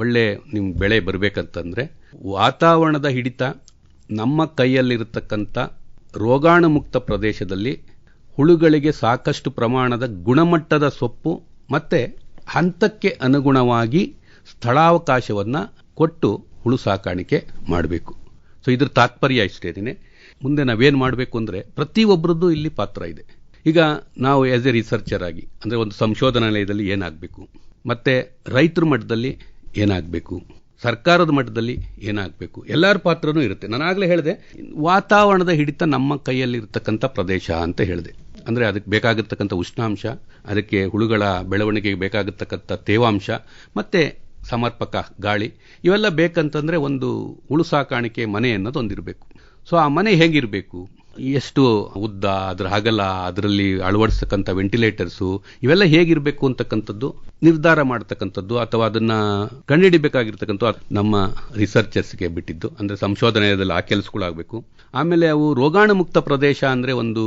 ಒಳ್ಳೆ ನಿಮ್ಗೆ ಬೆಳೆ ಬರಬೇಕಂತಂದ್ರೆ ವಾತಾವರಣದ ಹಿಡಿತ, ನಮ್ಮ ಕೈಯಲ್ಲಿರತಕ್ಕಂಥ ರೋಗಾಣು ಮುಕ್ತ ಪ್ರದೇಶದಲ್ಲಿ ಹುಳುಗಳಿಗೆ ಸಾಕಷ್ಟು ಪ್ರಮಾಣದ ಗುಣಮಟ್ಟದ ಸೊಪ್ಪು ಮತ್ತೆ ಹಂತಕ್ಕೆ ಅನುಗುಣವಾಗಿ ಸ್ಥಳಾವಕಾಶವನ್ನು ಕೊಟ್ಟು ಹುಳು ಸಾಕಾಣಿಕೆ ಮಾಡಬೇಕು. ಸೊ ಇದ್ರ ತಾತ್ಪರ್ಯ ಇಷ್ಟೇನೆ. ಮುಂದೆ ನಾವೇನು ಮಾಡಬೇಕು ಅಂದರೆ ಪ್ರತಿಯೊಬ್ಬರದ್ದು ಇಲ್ಲಿ ಪಾತ್ರ ಇದೆ. ಈಗ ನಾವು ಆಸ್ ಎ ರಿಸರ್ಚರ್ ಆಗಿ ಅಂದರೆ ಒಂದು ಸಂಶೋಧನಾಲಯದಲ್ಲಿ ಏನಾಗಬೇಕು, ಮತ್ತೆ ರೈತರ ಮಟ್ಟದಲ್ಲಿ ಏನಾಗಬೇಕು, ಸರ್ಕಾರದ ಮಟ್ಟದಲ್ಲಿ ಏನಾಗಬೇಕು, ಎಲ್ಲರ ಪಾತ್ರನೂ ಇರುತ್ತೆ. ನಾನು ಆಗಲೇ ಹೇಳಿದೆ, ವಾತಾವರಣದ ಹಿಡಿತ ನಮ್ಮ ಕೈಯಲ್ಲಿರ್ತಕ್ಕಂಥ ಪ್ರದೇಶ ಅಂತ ಹೇಳಿದೆ. ಅಂದರೆ ಅದಕ್ಕೆ ಬೇಕಾಗಿರ್ತಕ್ಕಂಥ ಉಷ್ಣಾಂಶ, ಅದಕ್ಕೆ ಹುಳುಗಳ ಬೆಳವಣಿಗೆಗೆ ಬೇಕಾಗಿರ್ತಕ್ಕಂಥ ತೇವಾಂಶ, ಮತ್ತೆ ಸಮರ್ಪಕ ಗಾಳಿ, ಇವೆಲ್ಲ ಬೇಕಂತಂದ್ರೆ ಒಂದು ಹುಳು ಸಾಕಾಣಿಕೆ ಮನೆ ಅನ್ನೋದು ಒಂದಿರಬೇಕು. ಸೊ ಆ ಮನೆ ಹೇಗಿರಬೇಕು, ಎಷ್ಟು ಉದ್ದ, ಅದರ ಅಗಲ, ಅದರಲ್ಲಿ ಅಳವಡಿಸ್ತಕ್ಕಂಥ ವೆಂಟಿಲೇಟರ್ಸು, ಇವೆಲ್ಲ ಹೇಗಿರಬೇಕು ಅಂತಕ್ಕಂಥದ್ದು ನಿರ್ಧಾರ ಮಾಡತಕ್ಕಂಥದ್ದು ಅಥವಾ ಅದನ್ನ ಕಂಡುಹಿಡಿಬೇಕಾಗಿರ್ತಕ್ಕಂಥ ನಮ್ಮ ರಿಸರ್ಚರ್ಸ್ಗೆ ಬಿಟ್ಟಿದ್ದು. ಅಂದ್ರೆ ಸಂಶೋಧನೆಯಲ್ಲಿ ಆ ಕೆಲಸಗಳಾಗಬೇಕು. ಆಮೇಲೆ ಅವು ರೋಗಾಣು ಮುಕ್ತ ಪ್ರದೇಶ ಅಂದ್ರೆ ಒಂದು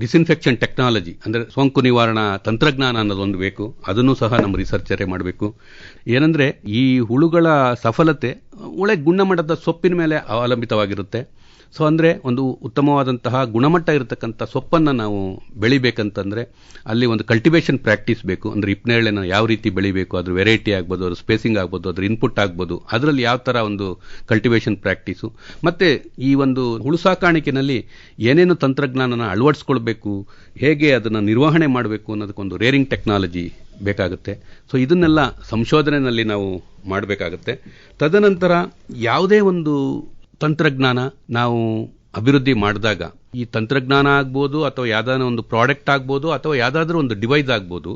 ಡಿಸ್ಇನ್ಫೆಕ್ಷನ್ ಟೆಕ್ನಾಲಜಿ, ಅಂದ್ರೆ ಸೋಂಕು ನಿವಾರಣಾ ತಂತ್ರಜ್ಞಾನ ಅನ್ನೋದೊಂದು ಬೇಕು. ಅದನ್ನು ಸಹ ನಮ್ಮ ರಿಸರ್ಚರೇ ಮಾಡಬೇಕು. ಏನಂದ್ರೆ ಈ ಹುಳುಗಳ ಸಫಲತೆ ಒಳ್ಳೆ ಗುಣಮಟ್ಟದ ಸೊಪ್ಪಿನ ಮೇಲೆ ಅವಲಂಬಿತವಾಗಿರುತ್ತೆ. ಸೊ ಅಂದರೆ ಒಂದು ಉತ್ತಮವಾದಂತಹ ಗುಣಮಟ್ಟ ಇರತಕ್ಕಂಥ ಸೊಪ್ಪನ್ನು ನಾವು ಬೆಳಿಬೇಕಂತಂದರೆ ಅಲ್ಲಿ ಒಂದು ಕಲ್ಟಿವೇಷನ್ ಪ್ರಾಕ್ಟೀಸ್ ಬೇಕು. ಅಂದರೆ ಹಿಪ್ಪನೇರಳೆನ ಯಾವ ರೀತಿ ಬೆಳಿಬೇಕು, ಅದ್ರ ವೆರೈಟಿ ಆಗ್ಬೋದು, ಅದ್ರ ಸ್ಪೇಸಿಂಗ್ ಆಗ್ಬೋದು, ಅದ್ರ ಇನ್ಪುಟ್ ಆಗ್ಬೋದು, ಅದರಲ್ಲಿ ಯಾವ ಥರ ಒಂದು ಕಲ್ಟಿವೇಷನ್ ಪ್ರಾಕ್ಟೀಸು, ಮತ್ತು ಈ ಒಂದು ಹುಳು ಸಾಕಾಣಿಕೆಯಲ್ಲಿ ಏನೇನು ತಂತ್ರಜ್ಞಾನನ ಅಳವಡಿಸ್ಕೊಳ್ಬೇಕು, ಹೇಗೆ ಅದನ್ನು ನಿರ್ವಹಣೆ ಮಾಡಬೇಕು ಅನ್ನೋದಕ್ಕೊಂದು ರೇರಿಂಗ್ ಟೆಕ್ನಾಲಜಿ ಬೇಕಾಗುತ್ತೆ. ಸೊ ಇದನ್ನೆಲ್ಲ ಸಂಶೋಧನೆಯಲ್ಲಿ ನಾವು ಮಾಡಬೇಕಾಗುತ್ತೆ. ತದನಂತರ ಯಾವುದೇ ಒಂದು ತಂತ್ರಜ್ಞಾನ ನಾವು ಅಭಿವೃದ್ಧಿ ಮಾಡಿದಾಗ, ಈ ತಂತ್ರಜ್ಞಾನ ಆಗ್ಬೋದು ಅಥವಾ ಯಾವುದಾದ್ರೂ ಒಂದು ಪ್ರಾಡಕ್ಟ್ ಆಗ್ಬೋದು ಅಥವಾ ಯಾವುದಾದ್ರೂ ಒಂದು ಡಿವೈಸ್ ಆಗ್ಬೋದು,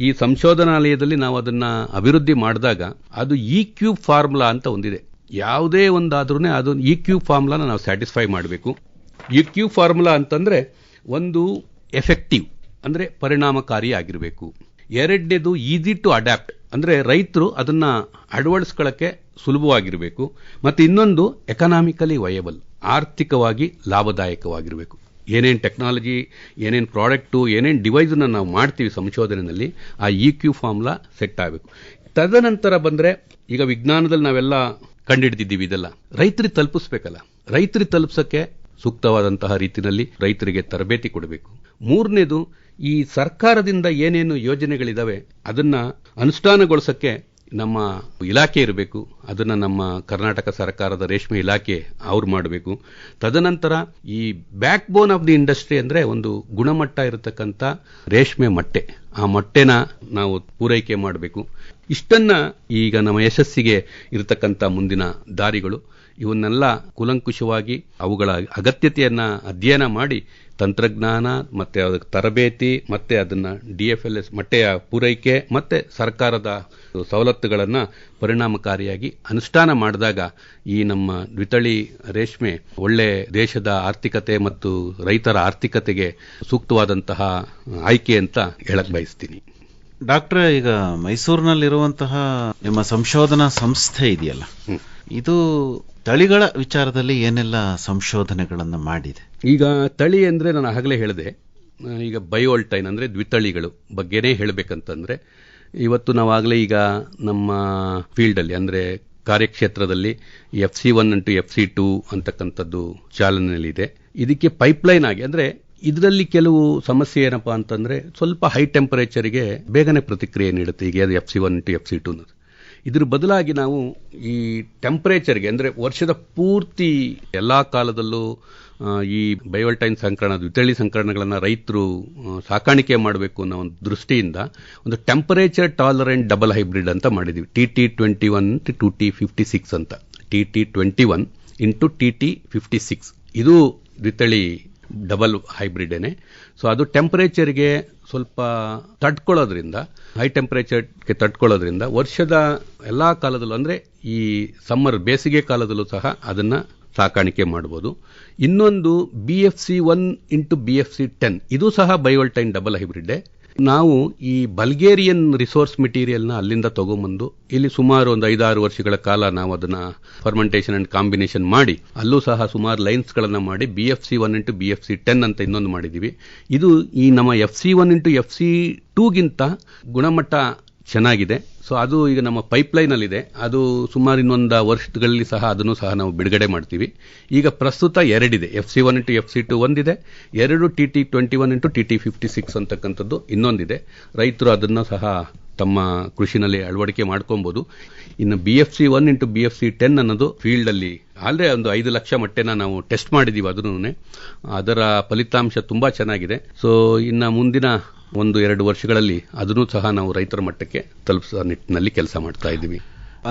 ಈ ಸಂಶೋಧನಾಲಯದಲ್ಲಿ ನಾವು ಅದನ್ನು ಅಭಿವೃದ್ಧಿ ಮಾಡಿದಾಗ ಅದು EQ ಫಾರ್ಮುಲಾ ಅಂತ ಒಂದಿದೆ. ಯಾವುದೇ ಒಂದಾದ್ರೂ ಅದು EQ ಫಾರ್ಮುಲಾನ ನಾವು ಸ್ಯಾಟಿಸ್ಫೈ ಮಾಡಬೇಕು. EQ ಫಾರ್ಮುಲಾ ಅಂತಂದರೆ ಒಂದು ಎಫೆಕ್ಟಿವ್ ಅಂದರೆ ಪರಿಣಾಮಕಾರಿ ಆಗಿರಬೇಕು. ಎರಡನೇದು ಈಸಿ ಟು ಅಡ್ಯಾಪ್ಟ್ ಅಂದರೆ ರೈತರು ಅದನ್ನ ಅಳವಡಿಸ್ಕೊಳ್ಳೋಕ್ಕೆ ಸುಲಭವಾಗಿರಬೇಕು. ಮತ್ತು ಇನ್ನೊಂದು ಎಕನಾಮಿಕಲಿ ವಯಬಲ್, ಆರ್ಥಿಕವಾಗಿ ಲಾಭದಾಯಕವಾಗಿರಬೇಕು. ಏನೇನು ಟೆಕ್ನಾಲಜಿ, ಏನೇನು ಪ್ರಾಡಕ್ಟು, ಏನೇನು ಡಿವೈಸನ್ನು ನಾವು ಮಾಡ್ತೀವಿ ಸಂಶೋಧನೆಯಲ್ಲಿ, ಆ EQ ಫಾರ್ಮುಲಾ ಸೆಟ್ ಆಗಬೇಕು. ತದನಂತರ ಬಂದರೆ ಈಗ ವಿಜ್ಞಾನದಲ್ಲಿ ನಾವೆಲ್ಲ ಕಂಡುಹಿಡಿದಿದ್ದೀವಿ, ಇದೆಲ್ಲ ರೈತರಿಗೆ ತಲುಪಿಸ್ಬೇಕಲ್ಲ. ರೈತರಿಗೆ ತಲುಪಿಸೋಕ್ಕೆ ಸೂಕ್ತವಾದಂತಹ ರೀತಿಯಲ್ಲಿ ರೈತರಿಗೆ ತರಬೇತಿ ಕೊಡಬೇಕು. ಮೂರನೇದು, ಈ ಸರ್ಕಾರದಿಂದ ಏನೇನು ಯೋಜನೆಗಳಿದಾವೆ ಅದನ್ನ ಅನುಷ್ಠಾನಗೊಳಿಸೋಕ್ಕೆ ನಮ್ಮ ಇಲಾಖೆ ಇರಬೇಕು. ಅದನ್ನು ನಮ್ಮ ಕರ್ನಾಟಕ ಸರ್ಕಾರದ ರೇಷ್ಮೆ ಇಲಾಖೆ ಅವ್ರು ಮಾಡಬೇಕು. ತದನಂತರ ಈ back bone of the industry ಅಂದರೆ ಒಂದು ಗುಣಮಟ್ಟ ಇರತಕ್ಕಂಥ ರೇಷ್ಮೆ ಮೊಟ್ಟೆ, ಆ ಮೊಟ್ಟೆನ ನಾವು ಪೂರೈಕೆ ಮಾಡಬೇಕು. ಇಷ್ಟನ್ನ ಈಗ ನಮ್ಮ ಯಶಸ್ಸಿಗೆ ಇರತಕ್ಕಂಥ ಮುಂದಿನ ದಾರಿಗಳು, ಇವನ್ನೆಲ್ಲ ಕೂಲಂಕುಷವಾಗಿ ಅವುಗಳ ಅಗತ್ಯತೆಯನ್ನ ಅಧ್ಯಯನ ಮಾಡಿ ತಂತ್ರಜ್ಞಾನ ಮತ್ತೆ ಅದಕ್ಕೆ ತರಬೇತಿ ಮತ್ತೆ ಅದನ್ನ DFLS ಮೊಟ್ಟೆಯ ಪೂರೈಕೆ ಮತ್ತೆ ಸರ್ಕಾರದ ಸವಲತ್ತುಗಳನ್ನು ಪರಿಣಾಮಕಾರಿಯಾಗಿ ಅನುಷ್ಠಾನ ಮಾಡಿದಾಗ ಈ ನಮ್ಮ ದ್ವಿತಳಿ ರೇಷ್ಮೆ ಒಳ್ಳೆ ದೇಶದ ಆರ್ಥಿಕತೆ ಮತ್ತು ರೈತರ ಆರ್ಥಿಕತೆಗೆ ಸೂಕ್ತವಾದಂತಹ ಆಯ್ಕೆ ಅಂತ ಹೇಳಕ್ ಬಯಸ್ತೀನಿ. ಡಾಕ್ಟ್ರೆ, ಈಗ ಮೈಸೂರಿನಲ್ಲಿರುವಂತಹ ನಿಮ್ಮ ಸಂಶೋಧನಾ ಸಂಸ್ಥೆ ಇದೆಯಲ್ಲ, ಇದು ತಳಿಗಳ ವಿಚಾರದಲ್ಲಿ ಏನೆಲ್ಲ ಸಂಶೋಧನೆಗಳನ್ನು ಮಾಡಿದೆ? ಈಗ ತಳಿ ಅಂದ್ರೆ ನಾನು ಆಗಲೇ ಹೇಳಿದೆ, ಈಗ ಬಯೋಲ್ಟೈನ್ ಅಂದ್ರೆ ದ್ವಿತಳಿಗಳು ಬಗ್ಗೆನೇ ಹೇಳಬೇಕಂತಂದ್ರೆ, ಇವತ್ತು ನಾವಾಗಲೇ ಈಗ ನಮ್ಮ ಫೀಲ್ಡಲ್ಲಿ ಅಂದ್ರೆ ಕಾರ್ಯಕ್ಷೇತ್ರದಲ್ಲಿ FC1 into FC2 ಅಂತಕ್ಕಂಥದ್ದು ಚಾಲನೆಯಲ್ಲಿದೆ. ಇದಕ್ಕೆ ಪೈಪ್ಲೈನ್ ಆಗಿ ಅಂದ್ರೆ ಇದರಲ್ಲಿ ಕೆಲವು ಸಮಸ್ಯೆ ಏನಪ್ಪಾ ಅಂತಂದ್ರೆ ಸ್ವಲ್ಪ ಹೈ ಟೆಂಪರೇಚರ್ಗೆ ಬೇಗನೆ ಪ್ರತಿಕ್ರಿಯೆ ನೀಡುತ್ತೆ. ಈಗ FC1 into FC2 ಅನ್ನೋದು. ಇದ್ರ ಬದಲಾಗಿ ನಾವು ಈ ಟೆಂಪರೇಚರ್ಗೆ ಅಂದರೆ ವರ್ಷದ ಪೂರ್ತಿ ಎಲ್ಲ ಕಾಲದಲ್ಲೂ ಈ ಬಯೋಲ್ಟೈನ್ ಸಂಕರಣ, ದ್ವಿತಳಿ ಸಂಕರಣಗಳನ್ನು ರೈತರು ಸಾಕಾಣಿಕೆ ಮಾಡಬೇಕು ಅನ್ನೋ ಒಂದು ದೃಷ್ಟಿಯಿಂದ ಒಂದು ಟೆಂಪರೇಚರ್ ಟಾಲರೆಂಟ್ ಡಬಲ್ ಹೈಬ್ರಿಡ್ ಅಂತ ಮಾಡಿದ್ದೀವಿ. TT21 to TT56 ಅಂತ. TT21 into TT56 ಇದು ದ್ವಿತಳಿ ಡಬಲ್ ಹೈಬ್ರಿಡೇನೆ. ಸೊ ಅದು ಟೆಂಪರೇಚರ್ಗೆ ಸ್ವಲ್ಪ ತಡ್ಕೊಳ್ಳೋದ್ರಿಂದ, ಹೈ ಟೆಂಪರೇಚರ್ಗೆ ತಡ್ಕೊಳ್ಳೋದ್ರಿಂದ ವರ್ಷದ ಎಲ್ಲ ಕಾಲದಲ್ಲೂ ಅಂದರೆ ಈ ಸಮ್ಮರ್ ಬೇಸಿಗೆ ಕಾಲದಲ್ಲೂ ಸಹ ಅದನ್ನು ಸಾಕಾಣಿಕೆ ಮಾಡ್ಬೋದು. ಇನ್ನೊಂದು BFC1 into BFC10 ಇದು ಸಹ ಬಯೋಲ್ಟೈನ್ ಡಬಲ್ ಹೈಬ್ರಿಡ್ಡೆ. ನಾವು ಈ ಬಲ್ಗೇರಿಯನ್ ರಿಸೋರ್ಸ್ ಮೆಟೀರಿಯಲ್ನ ಅಲ್ಲಿಂದ ತಗೊಂಬಂದು ಇಲ್ಲಿ ಸುಮಾರು ಒಂದು 5-6 ವರ್ಷಗಳ ಕಾಲ ನಾವು ಅದನ್ನ ಫರ್ಮೆಂಟೇಷನ್ ಅಂಡ್ ಕಾಂಬಿನೇಷನ್ ಮಾಡಿ ಅಲ್ಲೂ ಸಹ ಸುಮಾರು ಲೈನ್ಸ್ಗಳನ್ನು ಮಾಡಿ BFC1 into BFC10 ಅಂತ ಇನ್ನೊಂದು ಮಾಡಿದ್ದೀವಿ. ಇದು ಈ ನಮ್ಮ FC1 into FC2ಗಿಂತ ಗುಣಮಟ್ಟ ಚೆನ್ನಾಗಿದೆ. ಸೊ ಅದು ಈಗ ನಮ್ಮ ಪೈಪ್ಲೈನಲ್ಲಿದೆ. ಅದು ಸುಮಾರು ಇನ್ನೊಂದು ವರ್ಷಗಳಲ್ಲಿ ಸಹ ಅದನ್ನು ಸಹ ನಾವು ಬಿಡುಗಡೆ ಮಾಡ್ತೀವಿ. ಈಗ ಪ್ರಸ್ತುತ ಎರಡಿದೆ, FC1 into FC2 ಒಂದಿದೆ, ಎರಡು TT21 into TT56 ಅಂತಕ್ಕಂಥದ್ದು ಇನ್ನೊಂದಿದೆ. ರೈತರು ಅದನ್ನು ಸಹ ತಮ್ಮ ಕೃಷಿನಲ್ಲಿ ಅಳವಡಿಕೆ ಮಾಡ್ಕೊಬಹುದು. ಇನ್ನು BFC1 into BFC10 ಅನ್ನೋದು ಫೀಲ್ಡಲ್ಲಿ ಆಲ್ರೆಡಿ ಒಂದು 5 ಲಕ್ಷ ಮೊಟ್ಟೆನ ನಾವು ಟೆಸ್ಟ್ ಮಾಡಿದ್ದೀವಿ. ಅದನ್ನು ಅದರ ಫಲಿತಾಂಶ ತುಂಬಾ ಚೆನ್ನಾಗಿದೆ. ಸೊ ಇನ್ನು ಮುಂದಿನ 1-2 ವರ್ಷಗಳಲ್ಲಿ ಅದನ್ನು ಸಹ ನಾವು ರೈತರ ಮಟ್ಟಕ್ಕೆ ತಲುಪಿಸುವ ನಿಟ್ಟಿನಲ್ಲಿ ಕೆಲಸ ಮಾಡ್ತಾ ಇದ್ದೀವಿ.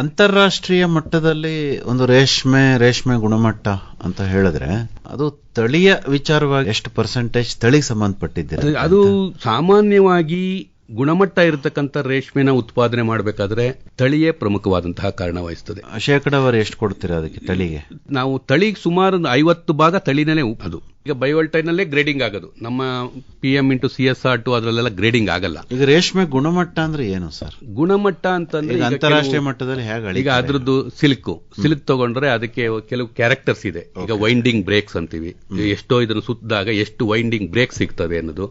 ಅಂತಾರಾಷ್ಟ್ರೀಯ ಮಟ್ಟದಲ್ಲಿ ಒಂದು ರೇಷ್ಮೆ ಗುಣಮಟ್ಟ ಅಂತ ಹೇಳಿದ್ರೆ ಅದು ತಳಿಯ ವಿಚಾರವಾಗಿ ಎಷ್ಟು ಪರ್ಸೆಂಟೇಜ್ ತಳಿಗೆ ಸಂಬಂಧಪಟ್ಟಿದ್ದೀರ? ಅದು ಸಾಮಾನ್ಯವಾಗಿ ಗುಣಮಟ್ಟ ಇರತಕ್ಕಂಥ ರೇಷ್ಮೆನ ಉತ್ಪಾದನೆ ಮಾಡಬೇಕಾದ್ರೆ ತಳಿಯೇ ಪ್ರಮುಖವಾದಂತಹ ಕಾರಣ ವಹಿಸ್ತದೆ. ಶೇಕಡಾವಾರು ಎಷ್ಟು ಕೊಡ್ತೀರಾ ಅದಕ್ಕೆ ತಳಿಗೆ? ನಾವು ತಳಿಗೆ ಸುಮಾರು 50 ಭಾಗ ತಳಿನೇ. ಅದು ಈಗ ಬಯೋಲ್ಟೈನಲ್ಲೇ ಗ್ರೇಡಿಂಗ್ ಆಗೋದು. ನಮ್ಮ PM × CSR2 ಅದರಲ್ಲೆಲ್ಲ ಗ್ರೇಡಿಂಗ್ ಆಗಲ್ಲ. ಈಗ ರೇಷ್ಮೆ ಗುಣಮಟ್ಟ ಅಂದ್ರೆ ಏನು ಸರ್? ಗುಣಮಟ್ಟ ಅಂತಂದ್ರೆ ಅಂತಾರಾಷ್ಟ್ರೀಯ ಮಟ್ಟದಲ್ಲಿ ಹೇಗೆ? ಈಗ ಅದ್ರದ್ದು ಸಿಲ್ಕ್ ತಗೊಂಡ್ರೆ ಅದಕ್ಕೆ ಕೆಲವು ಕ್ಯಾರೆಕ್ಟರ್ಸ್ ಇದೆ. ಈಗ ವೈಂಡಿಂಗ್ ಬ್ರೇಕ್ಸ್ ಅಂತೀವಿ. ಎಷ್ಟೋ ಇದನ್ನು ಸುತ್ತಿದಾಗ ಎಷ್ಟು ವೈಂಡಿಂಗ್ ಬ್ರೇಕ್ ಸಿಗ್ತವೆ ಅನ್ನೋದು.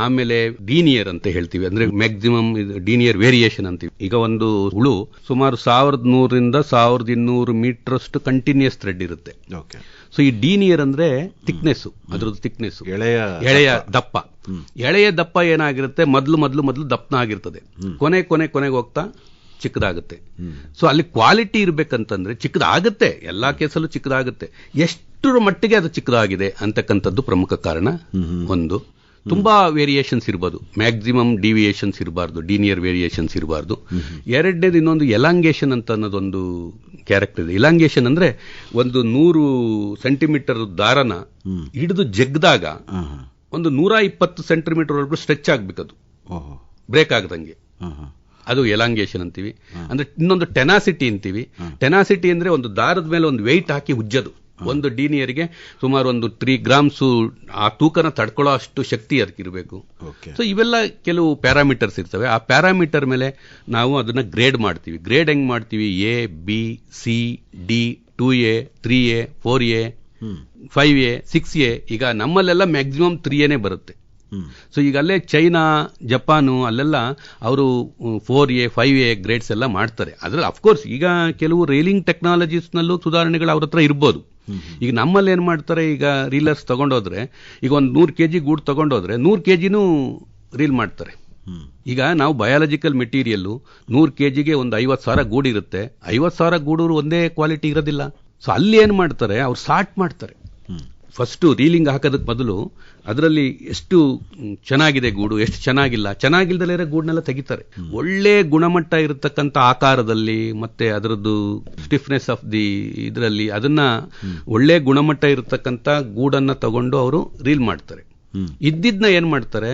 ಆಮೇಲೆ ಡೀನಿಯರ್ ಅಂತ ಹೇಳ್ತೀವಿ, ಅಂದ್ರೆ ಮ್ಯಾಕ್ಸಿಮಮ್ ಡೀನಿಯರ್ ವೇರಿಯೇಷನ್ ಅಂತೀವಿ. ಈಗ ಒಂದು ಹುಳು ಸುಮಾರು 1100 ರಿಂದ 1200 ಮೀಟರ್ ಅಷ್ಟು ಕಂಟಿನ್ಯೂಸ್ ಥ್ರೆಡ್ ಇರುತ್ತೆ. ಸೊ ಈ ಡೀನಿಯರ್ ಅಂದ್ರೆ ಥಿಕ್ನೆಸ್, ಅದ್ರದ್ದು ಥಿಕ್ನೆಸ್, ಎಳೆಯ ದಪ್ಪ. ಎಳೆಯ ದಪ್ಪ ಏನಾಗಿರುತ್ತೆ, ಮೊದಲು ದಪ್ಪನ ಆಗಿರ್ತದೆ, ಕೊನೆಗೆ ಹೋಗ್ತಾ ಚಿಕ್ಕದಾಗುತ್ತೆ. ಸೊ ಅಲ್ಲಿ ಕ್ವಾಲಿಟಿ ಇರ್ಬೇಕಂತಂದ್ರೆ ಚಿಕ್ಕದಾಗುತ್ತೆ, ಎಲ್ಲಾ ಕೇಸಲ್ಲೂ ಚಿಕ್ಕದಾಗುತ್ತೆ. ಎಷ್ಟರ ಮಟ್ಟಿಗೆ ಅದು ಚಿಕ್ಕದಾಗಿದೆ ಅಂತಕ್ಕಂಥದ್ದು ಪ್ರಮುಖ ಕಾರಣ. ಒಂದು ತುಂಬಾ ವೇರಿಯೇಷನ್ಸ್ ಇರಬಹುದು, ಮ್ಯಾಕ್ಸಿಮಮ್ ಡಿವಿಯೇಷನ್ಸ್ ಇರಬಾರ್ದು, ಡೀನಿಯರ್ ವೇರಿಯೇಷನ್ಸ್ ಇರಬಾರ್ದು. ಎರಡನೇದು ಇನ್ನೊಂದು ಎಲಾಂಗೇಷನ್ ಅಂತ ಅನ್ನೋದೊಂದು ಕ್ಯಾರೆಕ್ಟರ್ ಇದೆ. ಎಲಾಂಗೇಷನ್ ಅಂದ್ರೆ ಒಂದು 100 ಸೆಂಟಿಮೀಟರ್ ದಾರನ ಹಿಡಿದು ಜಗ್ದಾಗ ಒಂದು 120 ಸೆಂಟಿಮೀಟರ್ ವರೆಗೂ ಸ್ಟ್ರೆಚ್ ಆಗ್ಬೇಕದು, ಬ್ರೇಕ್ ಆಗದಂಗೆ. ಅದು ಎಲಾಂಗೇಷನ್ ಅಂತೀವಿ. ಅಂದ್ರೆ ಇನ್ನೊಂದು ಟೆನಾಸಿಟಿ ಅಂತೀವಿ. ಟೆನಾಸಿಟಿ ಅಂದ್ರೆ ಒಂದು ದಾರದ ಮೇಲೆ ಒಂದು ವೆಯ್ಟ್ ಹಾಕಿ ಉಜ್ಜೋದು. ಒಂದು ಡೀನಿಯರ್ಗೆ ಸುಮಾರು ಒಂದು 3 ಗ್ರಾಮ್ಸ್ ಆ ತೂಕನ ತಡ್ಕೊಳ್ಳೋ ಅಷ್ಟು ಶಕ್ತಿ ಅದಕ್ಕಿರಬೇಕು. ಸೊ ಇವೆಲ್ಲ ಕೆಲವು ಪ್ಯಾರಾಮೀಟರ್ಸ್ ಇರ್ತವೆ. ಆ ಪ್ಯಾರಾಮೀಟರ್ ಮೇಲೆ ನಾವು ಅದನ್ನ ಗ್ರೇಡ್ ಮಾಡ್ತೀವಿ. ಗ್ರೇಡ್ ಹೆಂಗ್ ಮಾಡ್ತೀವಿ? A, B, C, D, 2A, 3A, 4A, 5A, 6A. ಈಗ ನಮ್ಮಲ್ಲೆಲ್ಲ ಮ್ಯಾಕ್ಸಿಮಮ್ 3Aನೇ ಬರುತ್ತೆ. ಸೊ ಈಗ ಅಲ್ಲೇ ಚೈನಾ, ಜಪಾನು ಅಲ್ಲೆಲ್ಲ ಅವರು 4A, 5A ಗ್ರೇಡ್ಸ್ ಎಲ್ಲ ಮಾಡ್ತಾರೆ. ಅದ್ರಲ್ಲಿ ಅಫ್ಕೋರ್ಸ್ ಈಗ ಕೆಲವು ರೀಲಿಂಗ್ ಟೆಕ್ನಾಲಜೀಸ್ ನಲ್ಲೂ ಸುಧಾರಣೆಗಳು ಅವ್ರ ಹತ್ರ ಇರ್ಬೋದು. ಈಗ ನಮ್ಮಲ್ಲಿ ಏನ್ ಮಾಡ್ತಾರೆ, ಈಗ ರೀಲರ್ಸ್ ತಗೊಂಡೋದ್ರೆ, ಈಗ ಒಂದು 100 kg ಗೂಡು ತಗೊಂಡೋದ್ರೆ 100 kgನೂ ರೀಲ್ ಮಾಡ್ತಾರೆ. ಈಗ ನಾವು ಬಯಾಲಜಿಕಲ್ ಮೆಟೀರಿಯಲ್ 100 kgಗೆ ಒಂದು 50,000 ಗೂಡು ಇರುತ್ತೆ. 50,000 ಗೂಡು ಒಂದೇ ಕ್ವಾಲಿಟಿ ಇರೋದಿಲ್ಲ. ಸೊ ಅಲ್ಲಿ ಏನ್ ಮಾಡ್ತಾರೆ, ಅವ್ರು ಸಾರ್ಟ್ ಮಾಡ್ತಾರೆ. ಫಸ್ಟ್ ರೀಲಿಂಗ್ ಹಾಕೋದಕ್ಕೆ ಮೊದಲು ಅದರಲ್ಲಿ ಎಷ್ಟು ಚೆನ್ನಾಗಿದೆ ಗೂಡು, ಎಷ್ಟು ಚೆನ್ನಾಗಿಲ್ದಲೇ ಇರೋ ಗೂಡನ್ನೆಲ್ಲ ತೆಗಿತಾರೆ. ಒಳ್ಳೆ ಗುಣಮಟ್ಟ ಇರತಕ್ಕಂಥ ಆಕಾರದಲ್ಲಿ ಮತ್ತೆ ಅದರದ್ದು ಸ್ಟಿಫ್ನೆಸ್ ಆಫ್ ದಿ ಇದರಲ್ಲಿ ಅದನ್ನ ಒಳ್ಳೆ ಗುಣಮಟ್ಟ ಇರತಕ್ಕಂಥ ಗೂಡನ್ನ ತಗೊಂಡು ಅವರು ರೀಲ್ ಮಾಡ್ತಾರೆ. ಇದ್ದಿದ್ನ ಏನ್ ಮಾಡ್ತಾರೆ,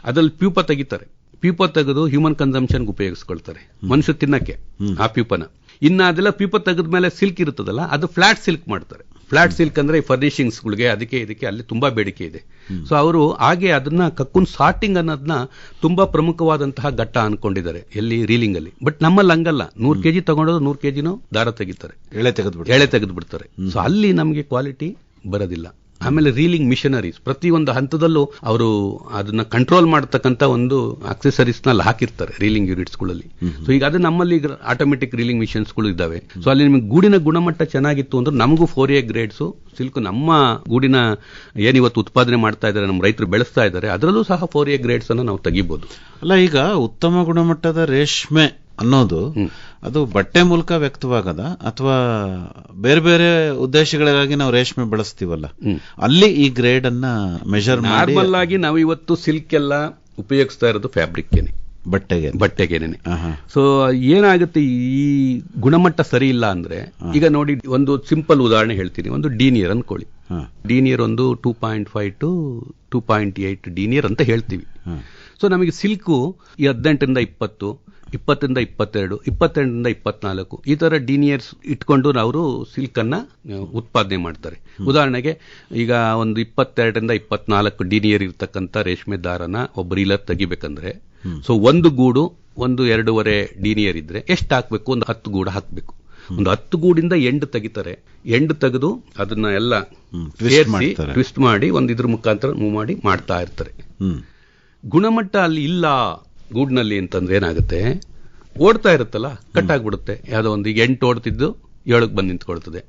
ಅದ್ರಲ್ಲಿ ಪ್ಯೂಪ ತೆಗಿತಾರೆ. ಪ್ಯೂಪ ತೆಗೆದು ಹ್ಯೂಮನ್ ಕನ್ಸಂಪ್ಷನ್ಗೆ ಉಪಯೋಗಿಸ್ಕೊಳ್ತಾರೆ, ಮನುಷ್ಯ ತಿನ್ನಕ್ಕೆ ಆ ಪ್ಯೂಪನ. ಇನ್ನ ಅದೆಲ್ಲ ಪ್ಯೂಪ ತೆಗೆದ ಮೇಲೆ ಸಿಲ್ಕ್ ಇರುತ್ತದಲ್ಲ, ಅದು ಫ್ಲಾಟ್ ಸಿಲ್ಕ್ ಮಾಡ್ತಾರೆ. ಫ್ಲಾಟ್ ಸಿಲ್ಕ್ ಅಂದ್ರೆ ಫರ್ನಿಶಿಂಗ್ಸ್ಗಳಿಗೆ ಅದಕ್ಕೆ ಇದಕ್ಕೆ ಅಲ್ಲಿ ತುಂಬಾ ಬೇಡಿಕೆ ಇದೆ. ಸೊ ಅವರು ಹಾಗೆ ಅದನ್ನ ಕಕ್ಕುನ್ ಸಾರ್ಟಿಂಗ್ ಅನ್ನೋದನ್ನ ತುಂಬಾ ಪ್ರಮುಖವಾದಂತಹ ಘಟ್ಟ ಅನ್ಕೊಂಡಿದ್ದಾರೆ ಎಲ್ಲಿ ರೀಲಿಂಗ್ ಅಲ್ಲಿ. ಬಟ್ ನಮ್ಮಲ್ಲಿ ಹಂಗಲ್ಲ. 100 kg ತಗೊಂಡೋದು 100 kgನೂ ದಾರ ತೆಗಿತಾರೆ, ಎಳೆ ತೆಗೆದು ಬಿಡ್ತಾರೆ. ಸೊ ಅಲ್ಲಿ ನಮಗೆ ಕ್ವಾಲಿಟಿ ಬರೋದಿಲ್ಲ. ಆಮೇಲೆ ರೀಲಿಂಗ್ ಮಿಷನರೀಸ್ ಪ್ರತಿಯೊಂದು ಹಂತದಲ್ಲೂ ಅವರು ಅದನ್ನ ಕಂಟ್ರೋಲ್ ಮಾಡತಕ್ಕಂತ ಒಂದು ಅಕ್ಸೆಸರೀಸ್ ನಲ್ಲಿ ಹಾಕಿರ್ತಾರೆ ರೀಲಿಂಗ್ ಯೂನಿಟ್ಸ್ಗಳಲ್ಲಿ. ಸೊ ಈಗ ಅದು ನಮ್ಮಲ್ಲಿ ಆಟೋಮೆಟಿಕ್ ರೀಲಿಂಗ್ ಮಿಷನ್ಸ್ಗಳು ಇದ್ದಾವೆ. ಸೊ ಅಲ್ಲಿ ನಿಮಗೆ ಗೂಡಿನ ಗುಣಮಟ್ಟ ಚೆನ್ನಾಗಿತ್ತು ಅಂದ್ರೆ ನಮಗೂ 4A ಗ್ರೇಡ್ಸ್ ಸಿಲ್ಕ್ ನಮ್ಮ ಗೂಡಿನ ಏನಿವತ್ತು ಉತ್ಪಾದನೆ ಮಾಡ್ತಾ ಇದ್ದಾರೆ, ನಮ್ಮ ರೈತರು ಬೆಳೆಸ್ತಾ ಇದ್ದಾರೆ, ಅದರಲ್ಲೂ ಸಹ 4A ಗ್ರೇಡ್ಸ್ ಅನ್ನು ನಾವು ತೆಗಿಬಹುದು. ಅಲ್ಲ, ಈಗ ಉತ್ತಮ ಗುಣಮಟ್ಟದ ರೇಷ್ಮೆ ಅನ್ನೋದು ಅದು ಬಟ್ಟೆ ಮೂಲಕ ವ್ಯಕ್ತವಾಗದ ಅಥವಾ ಬೇರೆ ಬೇರೆ ಉದ್ದೇಶಗಳಿಗಾಗಿ ನಾವು ರೇಷ್ಮೆ ಬಳಸ್ತೀವಲ್ಲ, ಅಲ್ಲಿ ಈ ಗ್ರೇಡ್ ಅನ್ನ ಮೆಜರ್ ಮಾಡಿ? ನಾರ್ಮಲ್ ಆಗಿ ನಾವು ಇವತ್ತು ಸಿಲ್ಕ್ ಎಲ್ಲ ಉಪಯೋಗಿಸ್ತಾ ಇರೋದು ಫ್ಯಾಬ್ರಿಕ್ಗೆನೆ, ಬಟ್ಟೆಗೆನೆ. ಸೊ ಏನಾಗುತ್ತೆ, ಈ ಗುಣಮಟ್ಟ ಸರಿ ಇಲ್ಲ ಅಂದ್ರೆ, ಈಗ ನೋಡಿ ಒಂದು ಸಿಂಪಲ್ ಉದಾಹರಣೆ ಹೇಳ್ತೀನಿ. ಒಂದು ಡೀನಿಯರ್ ಅನ್ಕೊಳ್ಳಿ. ಡೀನಿಯರ್ ಒಂದು 2.5 to 2.8 ಡೀನಿಯರ್ ಅಂತ ಹೇಳ್ತೀವಿ. ಸೊ ನಮಗೆ ಸಿಲ್ಕು 18ರಿಂದ 20, 20ರಿಂದ 22, 22ರಿಂದ 24 ಈ ತರ ಡೀನಿಯರ್ಸ್ ಇಟ್ಕೊಂಡು ಅವರು ಸಿಲ್ಕ್ ಅನ್ನ ಉತ್ಪಾದನೆ ಮಾಡ್ತಾರೆ. ಉದಾಹರಣೆಗೆ ಈಗ ಒಂದು 22ರಿಂದ 24 ಡೀನಿಯರ್ ಇರ್ತಕ್ಕಂಥ ರೇಷ್ಮೆ ದಾರನ ಒಬ್ಬ ರೀಲರ್ ತೆಗಿಬೇಕಂದ್ರೆ, ಸೊ ಒಂದು ಗೂಡು ಒಂದು 2.5 ಡೀನಿಯರ್ ಇದ್ರೆ ಎಷ್ಟು ಹಾಕ್ಬೇಕು? ಒಂದು 10 ಗೂಡು ಹಾಕ್ಬೇಕು. ಒಂದು 10 ಗೂಡಿಂದ ಎಂಡ್ ತೆಗಿತಾರೆ. ಎಂಡ್ ತೆಗೆದು ಅದನ್ನ ಎಲ್ಲ ಟ್ವಿಸ್ಟ್ ಮಾಡಿ ಒಂದು ಇದ್ರ ಮುಖಾಂತರ ಮೂವ್ ಮಾಡಿ ಮಾಡ್ತಾ ಇರ್ತಾರೆ. ಗುಣಮಟ್ಟ ಅಲ್ಲಿ ಇಲ್ಲ ಗೂಡ್ನಲ್ಲಿ ಅಂತಂದ್ರೆ ಏನಾಗುತ್ತೆ, ಓಡ್ತಾ ಇರುತ್ತಲ್ಲ, ಕಟ್ ಆಗ್ಬಿಡುತ್ತೆ. ಯಾವ್ದೋ ಒಂದು ಈಗ 8 ಓಡ್ತಿದ್ದು 7ಕ್ಕೆ ಬಂದು ನಿಂತ್ಕೊಳ್ತದೆ.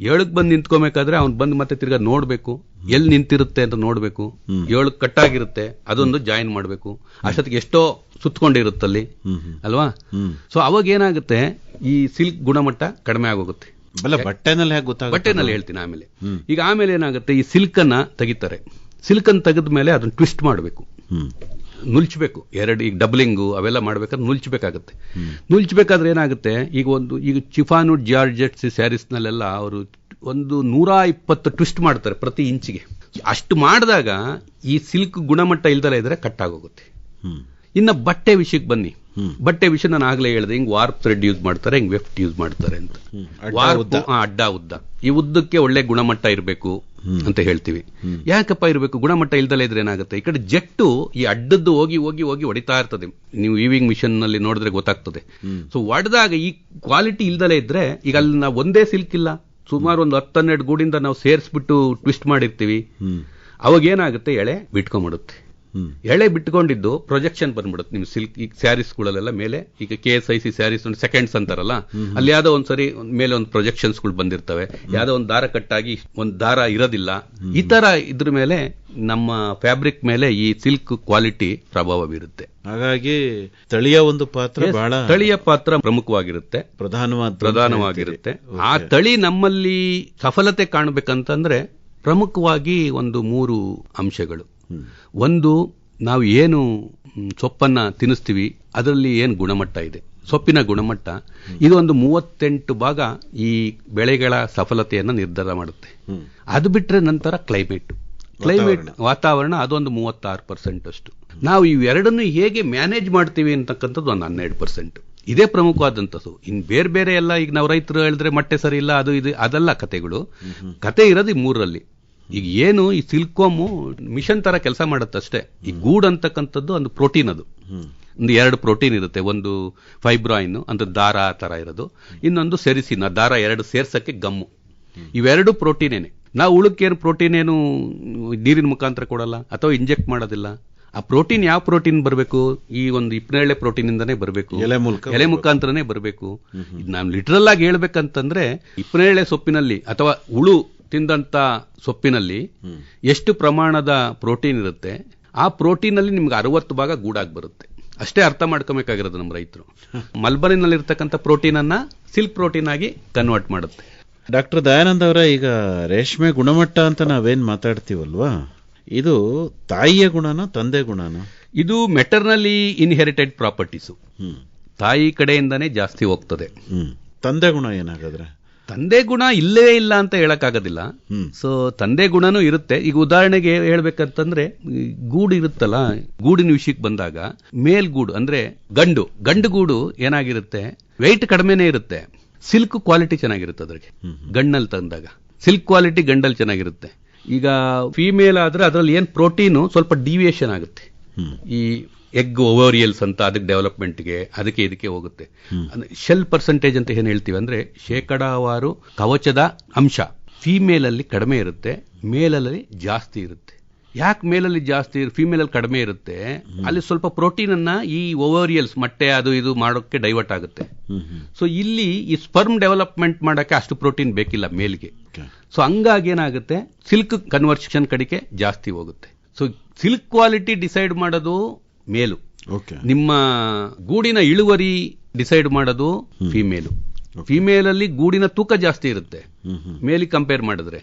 7ಕ್ಕೆ ಬಂದು ನಿಂತ್ಕೋಬೇಕಾದ್ರೆ ಅವ್ನು ಬಂದು ಮತ್ತೆ ತಿರ್ಗಾ ನೋಡ್ಬೇಕು, ಎಲ್ಲಿ ನಿಂತಿರುತ್ತೆ ಅಂತ ನೋಡ್ಬೇಕು. 7ಕ್ಕೆ ಕಟ್ ಆಗಿರುತ್ತೆ, ಅದೊಂದು ಜಾಯಿನ್ ಮಾಡ್ಬೇಕು. ಅಷ್ಟೊತ್ತಿಗೆ ಎಷ್ಟೋ ಸುತ್ತಕೊಂಡಿರುತ್ತಲ್ಲಿ ಅಲ್ವಾ. ಸೊ ಅವಾಗ ಏನಾಗುತ್ತೆ, ಈ ಸಿಲ್ಕ್ ಗುಣಮಟ್ಟ ಕಡಿಮೆ ಆಗೋಗುತ್ತೆ. ಬಟ್ಟೆನಲ್ಲಿ ಹೇಗೆ ಗೊತ್ತಾಗುತ್ತೆ? ಬಟ್ಟೆನಲ್ಲಿ ಹೇಳ್ತೀನಿ ಆಮೇಲೆ. ಈಗ ಆಮೇಲೆ ಏನಾಗುತ್ತೆ, ಈ ಸಿಲ್ಕ್ ಅನ್ನ ತೆಗಿತಾರೆ. ಸಿಲ್ಕ್ ಅನ್ನು ತೆಗೆದ ಮೇಲೆ ಅದನ್ನ ಟ್ವಿಸ್ಟ್ ಮಾಡಬೇಕು. ನುಲ್ಚಬೇಕು. ಈಗ ಡಬ್ಲಿಂಗು ಅವೆಲ್ಲ ಮಾಡ್ಬೇಕಾದ್ರೆ ನುಲ್ಚಬೇಕಾಗುತ್ತೆ. ನುಲ್ಚಬೇಕಾದ್ರೆ ಏನಾಗುತ್ತೆ, ಈಗ ಚಿಫಾನು ಜಾರ್ಜೆಟ್ಸ್ ಸ್ಯಾರೀಸ್ನಲ್ಲೆಲ್ಲ ಅವರು ಒಂದು 120 ಟ್ವಿಸ್ಟ್ ಮಾಡ್ತಾರೆ ಪ್ರತಿ ಇಂಚಿಗೆ. ಅಷ್ಟು ಮಾಡಿದಾಗ ಈ ಸಿಲ್ಕ್ ಗುಣಮಟ್ಟ ಇಲ್ದಲೇ ಇದ್ರೆ ಕಟ್ಟಾಗೋಗುತ್ತೆ. ಇನ್ನು ಬಟ್ಟೆ ವಿಷಯಕ್ಕೆ ಬನ್ನಿ. ಬಟ್ಟೆ ವಿಷಯ ನಾನು ಆಗ್ಲೇ ಹೇಳಿದೆ, ಹಿಂಗ್ ವಾರ್ಪ್ ಥ್ರೆಡ್ ಯೂಸ್ ಮಾಡ್ತಾರೆ, ಹಿಂಗ್ ವೆಫ್ಟ್ ಯೂಸ್ ಮಾಡ್ತಾರೆ ಅಂತ. ಅಡ್ಡ ಉದ್ದ, ಈ ಉದ್ದಕ್ಕೆ ಒಳ್ಳೆ ಗುಣಮಟ್ಟ ಇರಬೇಕು ಅಂತ ಹೇಳ್ತೀವಿ. ಯಾಕಪ್ಪ ಇರಬೇಕು? ಗುಣಮಟ್ಟ ಇಲ್ದಲೇ ಇದ್ರೆ ಏನಾಗುತ್ತೆ, ಈ ಕಡೆ ಜೆಟ್ಟು ಈ ಅಡ್ಡದ್ದು ಹೋಗಿ ಹೋಗಿ ಹೋಗಿ ಹೊಡಿತಾ ಇರ್ತದೆ. ನೀವು ವೀವಿಂಗ್ ಮಿಷನ್ ನಲ್ಲಿ ನೋಡಿದ್ರೆ ಗೊತ್ತಾಗ್ತದೆ. ಸೊ ಹೊಡೆದಾಗ ಈ ಕ್ವಾಲಿಟಿ ಇಲ್ದಲೇ ಇದ್ರೆ, ಈಗ ಅಲ್ಲಿ ನಾವು ಒಂದೇ ಸಿಲ್ಕ್ ಇಲ್ಲ, ಸುಮಾರು ಒಂದು 10-12 ಗೂಡಿಂದ ನಾವು ಸೇರಿಸ್ಬಿಟ್ಟು ಟ್ವಿಸ್ಟ್ ಮಾಡಿರ್ತೀವಿ. ಅವಾಗ ಏನಾಗುತ್ತೆ, ಎಳೆ ಬಿಟ್ಕೊಂಡ್ಬಿಡುತ್ತೆ. ಎಳೆ ಬಿಟ್ಕೊಂಡಿದ್ದು ಪ್ರೊಜೆಕ್ಷನ್ ಬಂದ್ಬಿಡುತ್ತೆ ನಿಮ್ ಸಿಲ್ಕ್. ಈಗ ಸ್ಯಾರೀಸ್ಗಳೆಲ್ಲ ಮೇಲೆ, ಈಗ KSIC ಸ್ಯಾರೀಸ್ ಸೆಕೆಂಡ್ಸ್ ಅಂತಾರಲ್ಲ, ಅಲ್ಲಿ ಯಾವ್ದೋ ಒಂದ್ಸರಿ ಮೇಲೆ ಒಂದು ಪ್ರೊಜೆಕ್ಷನ್ಸ್ಗಳು ಬಂದಿರ್ತವೆ, ಯಾವ್ದೋ ಒಂದು ದಾರ ಕಟ್ಟಾಗಿ ಒಂದು ದಾರ ಇರೋದಿಲ್ಲ. ಈ ತರ ಇದ್ರ ಮೇಲೆ ನಮ್ಮ ಫ್ಯಾಬ್ರಿಕ್ ಮೇಲೆ ಈ ಸಿಲ್ಕ್ ಕ್ವಾಲಿಟಿ ಪ್ರಭಾವ ಬೀರುತ್ತೆ. ಹಾಗಾಗಿ ತಳಿಯ ಒಂದು ಪಾತ್ರ ಬಹಳ, ತಳಿಯ ಪಾತ್ರ ಪ್ರಮುಖವಾಗಿರುತ್ತೆ, ಪ್ರಧಾನವಾಗಿರುತ್ತೆ. ಆ ತಳಿ ನಮ್ಮಲ್ಲಿ ಸಫಲತೆ ಕಾಣಬೇಕಂತಂದ್ರೆ ಪ್ರಮುಖವಾಗಿ ಒಂದು 3 ಅಂಶಗಳು. ಒಂದು, ನಾವು ಏನು ಸೊಪ್ಪನ್ನ ತಿನ್ನಿಸ್ತೀವಿ ಅದರಲ್ಲಿ ಏನು ಗುಣಮಟ್ಟ ಇದೆ, ಸೊಪ್ಪಿನ ಗುಣಮಟ್ಟ. ಇದು ಒಂದು 38 ಭಾಗ ಈ ಬೆಳೆಗಳ ಸಫಲತೆಯನ್ನು ನಿರ್ಧಾರ ಮಾಡುತ್ತೆ. ಅದು ಬಿಟ್ರೆ ನಂತರ ಕ್ಲೈಮೇಟ್, ವಾತಾವರಣ, ಅದೊಂದು 36% ಅಷ್ಟು. ನಾವು ಇವೆರಡನ್ನು ಹೇಗೆ ಮ್ಯಾನೇಜ್ ಮಾಡ್ತೀವಿ ಅಂತಕ್ಕಂಥದ್ದು ಒಂದು 12%. ಇದೇ ಪ್ರಮುಖವಾದಂಥದ್ದು. ಇನ್ನು ಬೇರೆ ಬೇರೆ ಎಲ್ಲ, ಈಗ ನಾವು ರೈತರು ಹೇಳಿದ್ರೆ ಮೊಟ್ಟೆ ಸರಿ ಇಲ್ಲ, ಅದು ಇದು ಅದೆಲ್ಲ ಕತೆಗಳು. ಕತೆ ಇರೋದು ಈ 3ರಲ್ಲಿ. ಈಗ ಏನು ಈ ಸಿಲ್ಕೋಮು ಮಿಷನ್ ತರ ಕೆಲಸ ಮಾಡುತ್ತಷ್ಟೇ. ಈ ಗೂಡ್ ಅಂತಕ್ಕಂಥದ್ದು ಒಂದು ಪ್ರೋಟೀನ್, ಅದು ಒಂದು 2 ಪ್ರೋಟೀನ್ ಇರುತ್ತೆ. ಒಂದು ಫೈಬ್ರಾಯಿನ್ ಅಂತ ದಾರ ತರ ಇರೋದು, ಇನ್ನೊಂದು ಸೆರಿಸಿನ್, ದಾರ 2 ಸೇರ್ಸಕ್ಕೆ ಗಮ್ಮು. ಇವೆರಡು ಪ್ರೋಟೀನೇನೆ. ನಾವು ಉಳುಕ್ಕೇನು ಪ್ರೋಟೀನ್ ಏನು ನೀರಿನ ಮುಖಾಂತರ ಕೊಡಲ್ಲ ಅಥವಾ ಇಂಜೆಕ್ಟ್ ಮಾಡೋದಿಲ್ಲ. ಆ ಪ್ರೋಟೀನ್ ಯಾವ ಪ್ರೋಟೀನ್ ಬರಬೇಕು? ಈ ಒಂದು ಹಿಪ್ಪನೇರಳೆ ಪ್ರೋಟೀನ್ ಇಂದಾನೇ ಬರಬೇಕು, ಎಲೆ ಮುಖಾಂತರನೇ ಬರಬೇಕು. ನಾವು ಲಿಟರಲ್ ಆಗಿ ಹೇಳ್ಬೇಕಂತಂದ್ರೆ, ಹಿಪ್ಪನೇರಳೆ ಸೊಪ್ಪಿನಲ್ಲಿ ಅಥವಾ ಹುಳು ತಿಂದಂತ ಸೊಪ್ಪಿನಲ್ಲಿ ಎಷ್ಟು ಪ್ರಮಾಣದ ಪ್ರೋಟೀನ್ ಇರುತ್ತೆ, ಆ ಪ್ರೋಟೀನ್ ಅಲ್ಲಿ ನಿಮ್ಗೆ 60 ಭಾಗ ಗೂಡಾಗಿ ಬರುತ್ತೆ. ಅಷ್ಟೇ ಅರ್ಥ ಮಾಡ್ಕೋಬೇಕಾಗಿರೋದು ನಮ್ಮ ರೈತರು. ಮಲ್ಬರಿನಲ್ಲಿ ಇರ್ತಕ್ಕಂಥ ಪ್ರೋಟೀನ್ ಅನ್ನ ಸಿಲ್ಕ್ ಪ್ರೋಟೀನ್ ಆಗಿ ಕನ್ವರ್ಟ್ ಮಾಡುತ್ತೆ. ಡಾಕ್ಟರ್ ದಯಾನಂದ್ ಅವರ, ಈಗ ರೇಷ್ಮೆ ಗುಣಮಟ್ಟ ಅಂತ ನಾವೇನ್ ಮಾತಾಡ್ತೀವಲ್ವಾ, ಇದು ತಾಯಿಯ ಗುಣನ ತಂದೆ ಗುಣನ? ಇದು ಮೆಟರ್ನಲಿ ಇನ್ಹೆರಿಟೆಡ್ ಪ್ರಾಪರ್ಟೀಸು, ತಾಯಿ ಕಡೆಯಿಂದಾನೇ ಜಾಸ್ತಿ ಹೋಗ್ತದೆ. ತಂದೆ ಗುಣ ಏನಾಗಾದ್ರೆ? ತಂದೆ ಗುಣ ಇಲ್ಲವೇ ಇಲ್ಲ ಅಂತ ಹೇಳಕ್ಕಾಗೋದಿಲ್ಲ. ಸೊ ತಂದೆ ಗುಣನೂ ಇರುತ್ತೆ. ಈಗ ಉದಾಹರಣೆಗೆ ಹೇಳ್ಬೇಕಂತಂದ್ರೆ, ಗೂಡು ಇರುತ್ತಲ್ಲ, ಗೂಡಿನ ವಿಷಯಕ್ಕೆ ಬಂದಾಗ ಮೇಲ್ಗೂಡು ಅಂದ್ರೆ ಗಂಡು ಗೂಡು ಏನಾಗಿರುತ್ತೆ, ವೆಯ್ಟ್ ಕಡಿಮೆನೇ ಇರುತ್ತೆ, ಸಿಲ್ಕ್ ಕ್ವಾಲಿಟಿ ಚೆನ್ನಾಗಿರುತ್ತೆ ಅದ್ರಿಗೆ. ಗಂಡಲ್ಲಿ ತಂದಾಗ ಸಿಲ್ಕ್ ಕ್ವಾಲಿಟಿ ಗಂಡಲ್ಲಿ ಚೆನ್ನಾಗಿರುತ್ತೆ. ಈಗ ಫೀಮೇಲ್ ಆದ್ರೆ ಅದರಲ್ಲಿ ಏನ್ ಪ್ರೋಟೀನು ಸ್ವಲ್ಪ ಡಿವಿಯೇಷನ್ ಆಗುತ್ತೆ. ಈ ಎಗ್ ಓವರಿಯಲ್ಸ್ ಅಂತ ಅದಕ್ಕೆ ಡೆವಲಪ್ಮೆಂಟ್ಗೆ ಅದಕ್ಕೆ ಇದಕ್ಕೆ ಹೋಗುತ್ತೆ. ಶೆಲ್ ಪರ್ಸೆಂಟೇಜ್ ಅಂತ ಏನ್ ಹೇಳ್ತೀವಿ ಅಂದ್ರೆ, ಶೇಕಡಾವಾರು ಕವಚದ ಅಂಶ ಫೀಮೇಲ್ ಅಲ್ಲಿ ಕಡಿಮೆ ಇರುತ್ತೆ, ಮೇಲಲ್ಲಿ ಜಾಸ್ತಿ ಇರುತ್ತೆ. ಯಾಕೆ ಮೇಲಲ್ಲಿ ಜಾಸ್ತಿ, ಫೀಮೇಲ್ ಅಲ್ಲಿ ಕಡಿಮೆ ಇರುತ್ತೆ? ಅಲ್ಲಿ ಸ್ವಲ್ಪ ಪ್ರೋಟೀನ್ ಅನ್ನ ಈ ಓವರಿಯಲ್ಸ್ ಮೊಟ್ಟೆ ಅದು ಇದು ಮಾಡೋಕೆ ಡೈವರ್ಟ್ ಆಗುತ್ತೆ. ಸೊ ಇಲ್ಲಿ ಈ ಸ್ಪರ್ಮ್ ಡೆವಲಪ್ಮೆಂಟ್ ಮಾಡಕ್ಕೆ ಅಷ್ಟು ಪ್ರೋಟೀನ್ ಬೇಕಿಲ್ಲ ಮೇಲ್ಗೆ. ಸೊ ಹಂಗಾಗಿ ಏನಾಗುತ್ತೆ, ಸಿಲ್ಕ್ ಕನ್ವರ್ಷನ್ ಕಡೆಗೆ ಜಾಸ್ತಿ ಹೋಗುತ್ತೆ. ಸೊ ಸಿಲ್ಕ್ ಕ್ವಾಲಿಟಿ ಡಿಸೈಡ್ ಮಾಡೋದು ಮೇಲು, ನಿಮ್ಮ ಗೂಡಿನ ಇಳುವರಿ ಡಿಸೈಡ್ ಮಾಡೋದು ಫೀಮೇಲು. ಫೀಮೇಲ್ ಅಲ್ಲಿ ಗೂಡಿನ ತೂಕ ಜಾಸ್ತಿ ಇರುತ್ತೆ ಮೇಲಿ ಕಂಪೇರ್ ಮಾಡಿದ್ರೆ.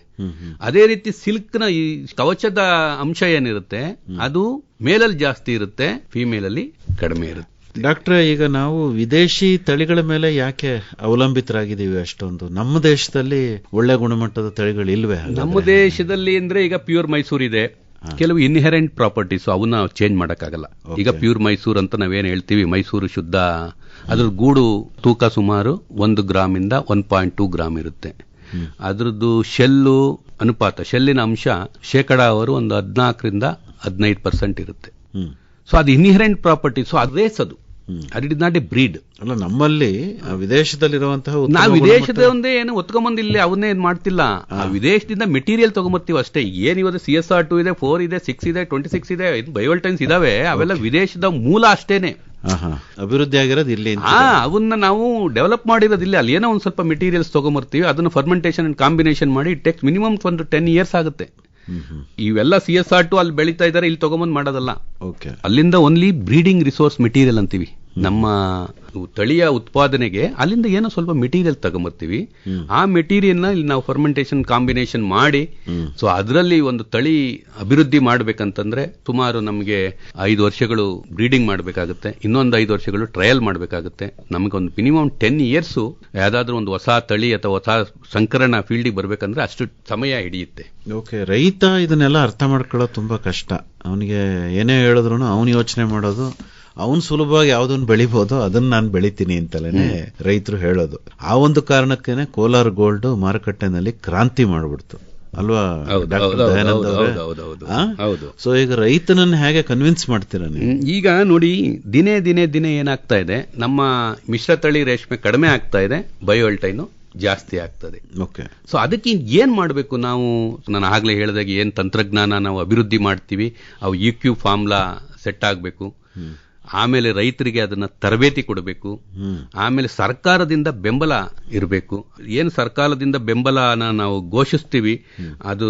ಅದೇ ರೀತಿ ಸಿಲ್ಕ್ ನ ಈ ಕವಚದ ಅಂಶ ಏನಿರುತ್ತೆ ಅದು ಮೇಲಲ್ಲಿ ಜಾಸ್ತಿ ಇರುತ್ತೆ, ಫೀಮೇಲ್ ಅಲ್ಲಿ ಕಡಿಮೆ ಇರುತ್ತೆ. ಡಾಕ್ಟ್ರೆ, ಈಗ ನಾವು ವಿದೇಶಿ ತಳಿಗಳ ಮೇಲೆ ಯಾಕೆ ಅವಲಂಬಿತರಾಗಿದ್ದೀವಿ ಅಷ್ಟೊಂದು? ನಮ್ಮ ದೇಶದಲ್ಲಿ ಒಳ್ಳೆ ಗುಣಮಟ್ಟದ ತಳಿಗಳು ಇಲ್ವೇ? ನಮ್ಮ ದೇಶದಲ್ಲಿ ಅಂದ್ರೆ ಈಗ ಪ್ಯೂರ್ ಮೈಸೂರು ಇದೆ, ಕೆಲವು ಇನ್ಹೆರೆಂಟ್ ಪ್ರಾಪರ್ಟೀಸ್ ಅವನ್ನ ಚೇಂಜ್ ಮಾಡಕ್ಕಾಗಲ್ಲ. ಈಗ ಪ್ಯೂರ್ ಮೈಸೂರು ಅಂತ ನಾವೇನ್ ಹೇಳ್ತೀವಿ, ಮೈಸೂರು ಶುದ್ಧ, ಅದ್ರ ಗೂಡು ತೂಕ ಸುಮಾರು 1 ಗ್ರಾಮಿಂದ 1.2 ಗ್ರಾಮ್ ಇರುತ್ತೆ. ಅದ್ರದ್ದು ಶೆಲ್ಲು ಅನುಪಾತ, ಶೆಲ್ಲಿನ ಅಂಶ ಶೇಕಡಾವರು ಒಂದು 14-15% ಇರುತ್ತೆ. ಸೊ ಅದು ಇನ್ಹೆರೆಂಟ್ ಪ್ರಾಪರ್ಟಿ. ಸೊ ಅದೇ ಅದು it is not a breed. ಅಲ್ಲ, ನಮ್ಮಲ್ಲಿ ವಿದೇಶದಲ್ಲಿರುವಂತಹ ನಾವು ವಿದೇಶದ ಒಂದೇ ಏನು ಒತ್ಕೊಂಬಂದು ಇಲ್ಲಿ ಅವನ್ನೇ ಏನ್ ಮಾಡ್ತಿಲ್ಲ, ಆ ವಿದೇಶದಿಂದ ಮೆಟೀರಿಯಲ್ ತಗೊಂಬರ್ತೀವಿ ಅಷ್ಟೇ. ಏನಿವತ್ತು CSR2 ಇದೆ, 4 ಇದೆ, 6 ಇದೆ, 26 ಇದೆ, ಬಯೋಲ್ಟೈನ್ಸ್ ಇದಾವೆ, ಅವೆಲ್ಲ ವಿದೇಶದ ಮೂಲ ಅಷ್ಟೇನೆ. ಅಭಿವೃದ್ಧಿ ಆಗಿರೋದು ಇಲ್ಲಿ. ಅವನ್ನ ನಾವು ಡೆವಲಪ್ ಮಾಡಿರೋದು ಇಲ್ಲಿ. ಅಲ್ಲಿ ಏನೋ ಒಂದ್ ಸ್ವಲ್ಪ ಮೆಟೀರಿಯಲ್ಸ್ ತಗೊಂಬರ್ತೀವಿ, ಅದನ್ನ ಫರ್ಮೆಂಟೇಷನ್ ಅಂಡ್ ಕಾಂಬಿನೇಷನ್ ಮಾಡಿ ಇಟ್ ಟೇಕ್ಸ್ ಮಿನಿಮಮ್ ಒಂದು 10 years ಆಗುತ್ತೆ. ಇವೆಲ್ಲ CSR2 ಅಲ್ಲಿ ಬೆಳೀತಾ ಇದಾರೆ, ಇಲ್ಲಿ ತಗೊಂಬಂದ್ ಮಾಡೋದಲ್ಲ. ಅಲ್ಲಿಂದ ಓನ್ಲಿ ಬ್ರೀಡಿಂಗ್ ರಿಸೋರ್ಸ್ ಮೆಟೀರಿಯಲ್ ಅಂತೀವಿ, ನಮ್ಮ ತಳಿಯ ಉತ್ಪಾದನೆಗೆ ಅಲ್ಲಿಂದ ಏನೋ ಸ್ವಲ್ಪ ಮೆಟೀರಿಯಲ್ ತಗೊಂಬರ್ತೀವಿ. ಆ ಮೆಟೀರಿಯಲ್ನ ಇಲ್ಲಿ ನಾವು ಫರ್ಮೆಂಟೇಶನ್ ಕಾಂಬಿನೇಷನ್ ಮಾಡಿ ಸೊ ಅದರಲ್ಲಿ ಒಂದು ತಳಿ ಅಭಿವೃದ್ಧಿ ಮಾಡ್ಬೇಕಂತಂದ್ರೆ ಸುಮಾರು ನಮಗೆ 5 ವರ್ಷಗಳು ಬ್ರೀಡಿಂಗ್ ಮಾಡಬೇಕಾಗುತ್ತೆ, ಇನ್ನೊಂದು 5 ವರ್ಷಗಳು ಟ್ರಯಲ್ ಮಾಡಬೇಕಾಗುತ್ತೆ. ನಮಗೊಂದು ಮಿನಿಮಮ್ 10 ಇಯರ್ಸ್ ಯಾವ್ದಾದ್ರು ಒಂದು ಹೊಸ ತಳಿ ಅಥವಾ ಹೊಸ ಸಂಕರಣ ಫೀಲ್ಡಿಗೆ ಬರ್ಬೇಕಂದ್ರೆ ಅಷ್ಟು ಸಮಯ ಹಿಡಿಯುತ್ತೆ. ಓಕೆ, ರೈತ ಇದನ್ನೆಲ್ಲ ಅರ್ಥ ಮಾಡ್ಕೊಳ್ಳೋದು ತುಂಬಾ ಕಷ್ಟ. ಅವನಿಗೆ ಏನೇ ಹೇಳಿದ್ರು ಅವನು ಯೋಚನೆ ಮಾಡೋದು ಅವನು ಸುಲಭವಾಗಿ ಯಾವ್ದನ್ನು ಬೆಳಿಬಹುದು ಅದನ್ನ ನಾನು ಬೆಳಿತೀನಿ ಅಂತಲೇನೆ ರೈತರು ಹೇಳೋದು. ಆ ಒಂದು ಕಾರಣಕ್ಕೇನೆ ಕೋಲಾರ ಗೋಲ್ಡ್ ಮಾರುಕಟ್ಟೆನಲ್ಲಿ ಕ್ರಾಂತಿ ಮಾಡ್ಬಿಡ್ತು ಅಲ್ವಾ ದಯಾನಂದ ಅವರೇ? ಸೊ ಈಗ ರೈತನನ್ನು ಹೇಗೆ ಕನ್ವಿನ್ಸ್ ಮಾಡ್ತೀರಾ ನೀವು? ಈಗ ನೋಡಿ, ದಿನೇ ದಿನೇ ದಿನೇ ಏನಾಗ್ತಾ ಇದೆ, ನಮ್ಮ ಮಿಶ್ರತಳಿ ರೇಷ್ಮೆ ಕಡಿಮೆ ಆಗ್ತಾ ಇದೆ, ಬಯೋಲ್ಟೈನು ಜಾಸ್ತಿ ಆಗ್ತದೆ. ಓಕೆ, ಸೊ ಅದಕ್ಕೆ ಏನ್ ಮಾಡಬೇಕು ನಾವು? ನಾನು ಆಗ್ಲೇ ಹೇಳಿದಾಗ ಏನ್ ತಂತ್ರಜ್ಞಾನ ನಾವು ಅಭಿವೃದ್ಧಿ ಮಾಡ್ತೀವಿ, ಅವು EQ ಫಾರ್ಮುಲಾ ಸೆಟ್ ಆಗಬೇಕು. ಆಮೇಲೆ ರೈತರಿಗೆ ಅದನ್ನ ತರಬೇತಿ ಕೊಡಬೇಕು. ಆಮೇಲೆ ಸರ್ಕಾರದಿಂದ ಬೆಂಬಲ ಇರಬೇಕು. ಏನು ಸರ್ಕಾರದಿಂದ ಬೆಂಬಲನ ನಾವು ಘೋಷಿಸ್ತೀವಿ ಅದು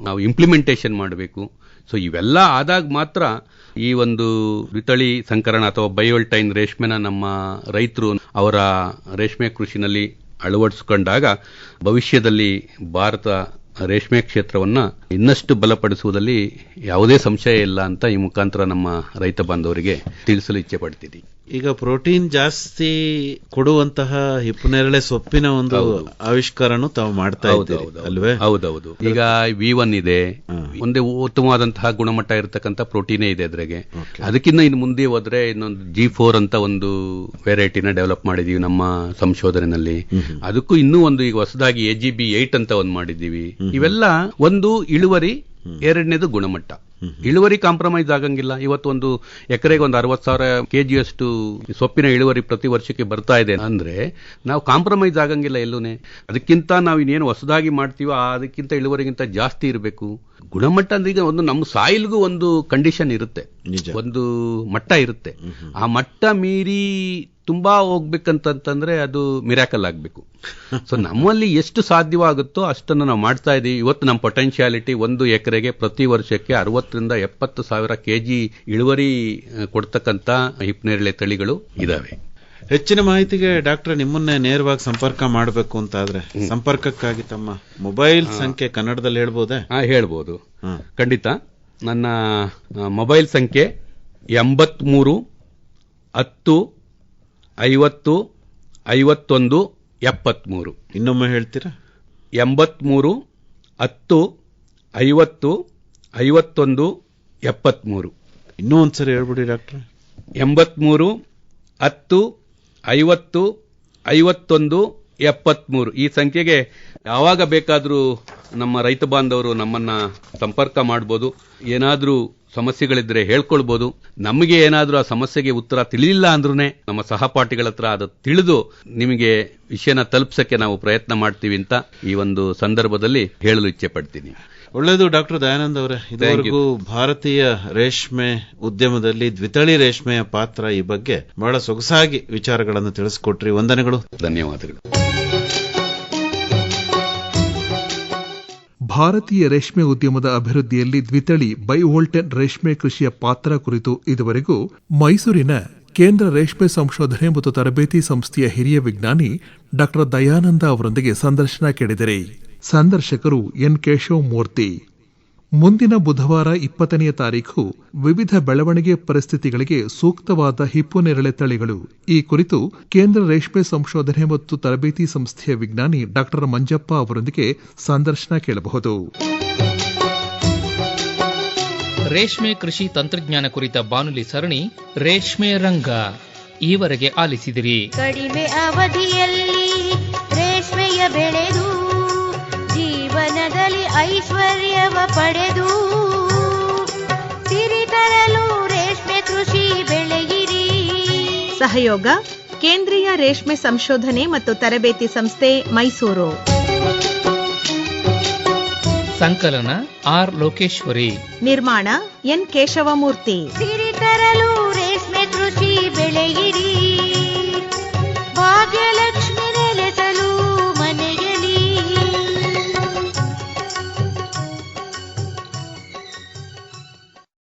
ನಾವು ಇಂಪ್ಲಿಮೆಂಟೇಷನ್ ಮಾಡಬೇಕು. ಸೊ ಇವೆಲ್ಲ ಆದಾಗ ಮಾತ್ರ ಈ ಒಂದು ದ್ವಿತಳಿ ಸಂಕರಣ ಅಥವಾ ಬಯೋಲ್ಟೈನ್ ರೇಷ್ಮೆನ ನಮ್ಮ ರೈತರು ಅವರ ರೇಷ್ಮೆ ಕೃಷಿನಲ್ಲಿ ಅಳವಡಿಸಿಕೊಂಡಾಗ ಭವಿಷ್ಯದಲ್ಲಿ ಭಾರತ ರೇಷ್ಮೆ ಕ್ಷೇತ್ರವನ್ನ ಇನ್ನಷ್ಟು ಬಲಪಡಿಸುವುದರಲ್ಲಿ ಯಾವುದೇ ಸಂಶಯ ಇಲ್ಲ ಅಂತ ಈ ಮುಖಾಂತರ ನಮ್ಮ ರೈತ ಬಾಂಧವರಿಗೆ ತಿಳಿಸಲು ಇಚ್ಛೆ ಪಡ್ತೀನಿ. ಈಗ ಪ್ರೋಟೀನ್ ಜಾಸ್ತಿ ಕೊಡುವಂತಹ ಹಿಪ್ಪನೇರಳೆ ಸೊಪ್ಪಿನ ಒಂದು ಆವಿಷ್ಕಾರನೂ ತಾವು ಮಾಡ್ತಾ ಇದ್ದೀರಿ ಅಲ್ವೇ? ಹೌದೌದು. ಈಗ V1 ಇದೆ, ಒಂದೇ ಉತ್ತಮವಾದಂತಹ ಗುಣಮಟ್ಟ ಇರತಕ್ಕಂತ ಪ್ರೋಟೀನೇ ಇದೆ ಅದ್ರಾಗೆ. ಅದಕ್ಕಿಂತ ಇನ್ನು ಮುಂದೆ ಹೋದ್ರೆ ಇನ್ನೊಂದು G4 ಅಂತ ಒಂದು ವೆರೈಟಿನ ಡೆವಲಪ್ ಮಾಡಿದೀವಿ ನಮ್ಮ ಸಂಶೋಧನೆಯಲ್ಲಿ. ಅದಕ್ಕೂ ಇನ್ನೂ ಒಂದು ಈಗ ಹೊಸದಾಗಿ AGB8 ಅಂತ ಒಂದು ಮಾಡಿದ್ದೀವಿ. ಇವೆಲ್ಲ ಒಂದು ಇಳುವರಿ, ಎರಡನೇದು ಗುಣಮಟ್ಟ. ಇಳುವರಿ ಕಾಂಪ್ರಮೈಸ್ ಆಗಂಗಿಲ್ಲ. ಇವತ್ತು ಒಂದು ಎಕರೆಗೆ ಒಂದು 60,000 kgಯಷ್ಟು ಸೊಪ್ಪಿನ ಇಳುವರಿ ಪ್ರತಿ ವರ್ಷಕ್ಕೆ ಬರ್ತಾ ಇದೆ ಅಂದ್ರೆ ನಾವು ಕಾಂಪ್ರಮೈಸ್ ಆಗಂಗಿಲ್ಲ ಎಲ್ಲೂನೇ. ಅದಕ್ಕಿಂತ ನಾವು ಇನ್ನೇನು ಹೊಸದಾಗಿ ಮಾಡ್ತೀವೋ ಅದಕ್ಕಿಂತ ಇಳುವರಿಗಿಂತ ಜಾಸ್ತಿ ಇರಬೇಕು. ಗುಣಮಟ್ಟ ಅಂದ್ರೆ ಈಗ ಒಂದು ನಮ್ಮ ಸಾಯಿಲ್ಗೂ ಒಂದು ಕಂಡೀಷನ್ ಇರುತ್ತೆ, ಒಂದು ಮಟ್ಟ ಇರುತ್ತೆ. ಆ ಮಟ್ಟ ಮೀರಿ ತುಂಬಾ ಹೋಗ್ಬೇಕಂತಂದ್ರೆ ಅದು ಮಿರಾಕಲ್ ಆಗ್ಬೇಕು. ಸೊ ನಮ್ಮಲ್ಲಿ ಎಷ್ಟು ಸಾಧ್ಯವಾಗುತ್ತೋ ಅಷ್ಟನ್ನು ನಾವು ಮಾಡ್ತಾ ಇದೀವಿ. ಇವತ್ತು ನಮ್ಮ ಪೊಟೆನ್ಶಿಯಾಲಿಟಿ ಒಂದು ಎಕರೆಗೆ ಪ್ರತಿ ವರ್ಷಕ್ಕೆ 60,000-70,000 kg ಇಳುವರಿ ಕೊಡ್ತಕ್ಕಂತ ಹಿಪ್ಪನೇರಳೆ ತಳಿಗಳು ಇದಾವೆ. ಹೆಚ್ಚಿನ ಮಾಹಿತಿಗೆ ಡಾಕ್ಟರ್ ನಿಮ್ಮನ್ನೇ ನೇರವಾಗಿ ಸಂಪರ್ಕ ಮಾಡಬೇಕು ಅಂತ ಆದ್ರೆ ಸಂಪರ್ಕಕ್ಕಾಗಿ ತಮ್ಮ ಮೊಬೈಲ್ ಸಂಖ್ಯೆ ಕನ್ನಡದಲ್ಲಿ ಹೇಳ್ಬೋದೇ? ಹೇಳ್ಬೋದು, ಖಂಡಿತ. ನನ್ನ ಮೊಬೈಲ್ ಸಂಖ್ಯೆ 83 10 50 51 73. ಇನ್ನೊಮ್ಮೆ ಹೇಳ್ತೀರಾ? 83 10 50 51 73. ಇನ್ನೂ ಒಂದ್ಸರಿ ಹೇಳ್ಬಿಡಿ ಡಾಕ್ಟ್ರೆ. 83 10 50 51 73. ಈ ಸಂಖ್ಯೆಗೆ ಯಾವಾಗ ಬೇಕಾದರೂ ನಮ್ಮ ರೈತ ಬಾಂಧವರು ನಮ್ಮನ್ನ ಸಂಪರ್ಕ ಮಾಡಬಹುದು. ಏನಾದರೂ ಸಮಸ್ಯೆಗಳಿದ್ರೆ ಹೇಳ್ಕೊಳ್ಬಹುದು. ನಮಗೆ ಏನಾದರೂ ಆ ಸಮಸ್ಯೆಗೆ ಉತ್ತರ ತಿಳಿಲಿಲ್ಲ ಅಂದ್ರೂ ನಮ್ಮ ಸಹಪಾಠಿಗಳ ಹತ್ರ ಅದು ತಿಳಿದು ನಿಮಗೆ ವಿಷಯನ ತಲುಪಿಸಕ್ಕೆ ನಾವು ಪ್ರಯತ್ನ ಮಾಡ್ತೀವಿ ಅಂತ ಈ ಒಂದು ಸಂದರ್ಭದಲ್ಲಿ ಹೇಳಲು ಇಚ್ಛೆ ಪಡ್ತೀನಿ. ಒಳ್ಳೆಯದು ಡಾಕ್ಟರ್ ದಯಾನಂದ್ ಅವರೇ, ಇದುವರೆಗೂ ಭಾರತೀಯ ರೇಷ್ಮೆ ಉದ್ಯಮದಲ್ಲಿ ದ್ವಿತಳಿ ರೇಷ್ಮೆಯ ಪಾತ್ರ ಈ ಬಗ್ಗೆ ಬಹಳ ಸೊಗಸಾಗಿ ವಿಚಾರಗಳನ್ನು ತಿಳಿಸಿಕೊಟ್ರಿ. ವಂದನೆಗಳು. ಧನ್ಯವಾದಗಳು. ಭಾರತೀಯ ರೇಷ್ಮೆ ಉದ್ಯಮದ ಅಭಿವೃದ್ಧಿಯಲ್ಲಿ ದ್ವಿತಳಿ ಬೈವೋಲ್ಟೇನ್ ರೇಷ್ಮೆ ಕೃಷಿಯ ಪಾತ್ರ ಕುರಿತು ಇದುವರೆಗೂ ಮೈಸೂರಿನ ಕೇಂದ್ರ ರೇಷ್ಮೆ ಸಂಶೋಧನೆ ಮತ್ತು ತರಬೇತಿ ಸಂಸ್ಥೆಯ ಹಿರಿಯ ವಿಜ್ಞಾನಿ ಡಾ ದಯಾನಂದ ಅವರೊಂದಿಗೆ ಸಂದರ್ಶನ ಕೇಳಿದರೆ ಸಂದರ್ಶಕರು ಎನ್ ಕೇಶವಮೂರ್ತಿ. ಮುಂದಿನ ಬುಧವಾರ 20ನೇ ತಾರೀಖು ವಿವಿಧ ಬೆಳವಣಿಗೆ ಪರಿಸ್ಥಿತಿಗಳಿಗೆ ಸೂಕ್ತವಾದ ಹಿಪ್ಪುನೇರಳೆ ತಳಿಗಳು ಈ ಕುರಿತು ಕೇಂದ್ರ ರೇಷ್ಮೆ ಸಂಶೋಧನೆ ಮತ್ತು ತರಬೇತಿ ಸಂಸ್ಥೆಯ ವಿಜ್ಞಾನಿ ಡಾ ಮಂಜಪ್ಪ ಅವರೊಂದಿಗೆ ಸಂದರ್ಶನ ಕೇಳಬಹುದು. ರೇಷ್ಮೆ ಕೃಷಿ ತಂತ್ರಜ್ಞಾನ ಕುರಿತ ಬಾನುಲಿ ಸರಣಿ ರೇಷ್ಮೆ ರಂಗ ಈವರೆಗೆ ಆಲಿಸಿದಿರಿ. ಕಡಿಮೆ ಅವಧಿಯಲ್ಲಿ ರೇಷ್ಮೆಯ ಬೆಳೆದು ಜೀವನದಲ್ಲಿ ಐಶ್ವರ್ಯವ ಪಡೆದು ಸಿರಿ ತರಲು ರೇಷ್ಮೆ ಕೃಷಿ ಬೆಳೆಯಿರಿ. ಸಹಯೋಗ ಕೇಂದ್ರೀಯ ರೇಷ್ಮೆ ಸಂಶೋಧನೆ ಮತ್ತು ತರಬೇತಿ ಸಂಸ್ಥೆ ಮೈಸೂರು. ಸಂಕಲನ ಆರ್ ಲೋಕೇಶ್ವರಿ. ನಿರ್ಮಾಣ ಎನ್ ಕೇಶವಮೂರ್ತಿ. ಸಿರಿ ತರಲು ರೇಷ್ಮೆ ಕೃಷಿ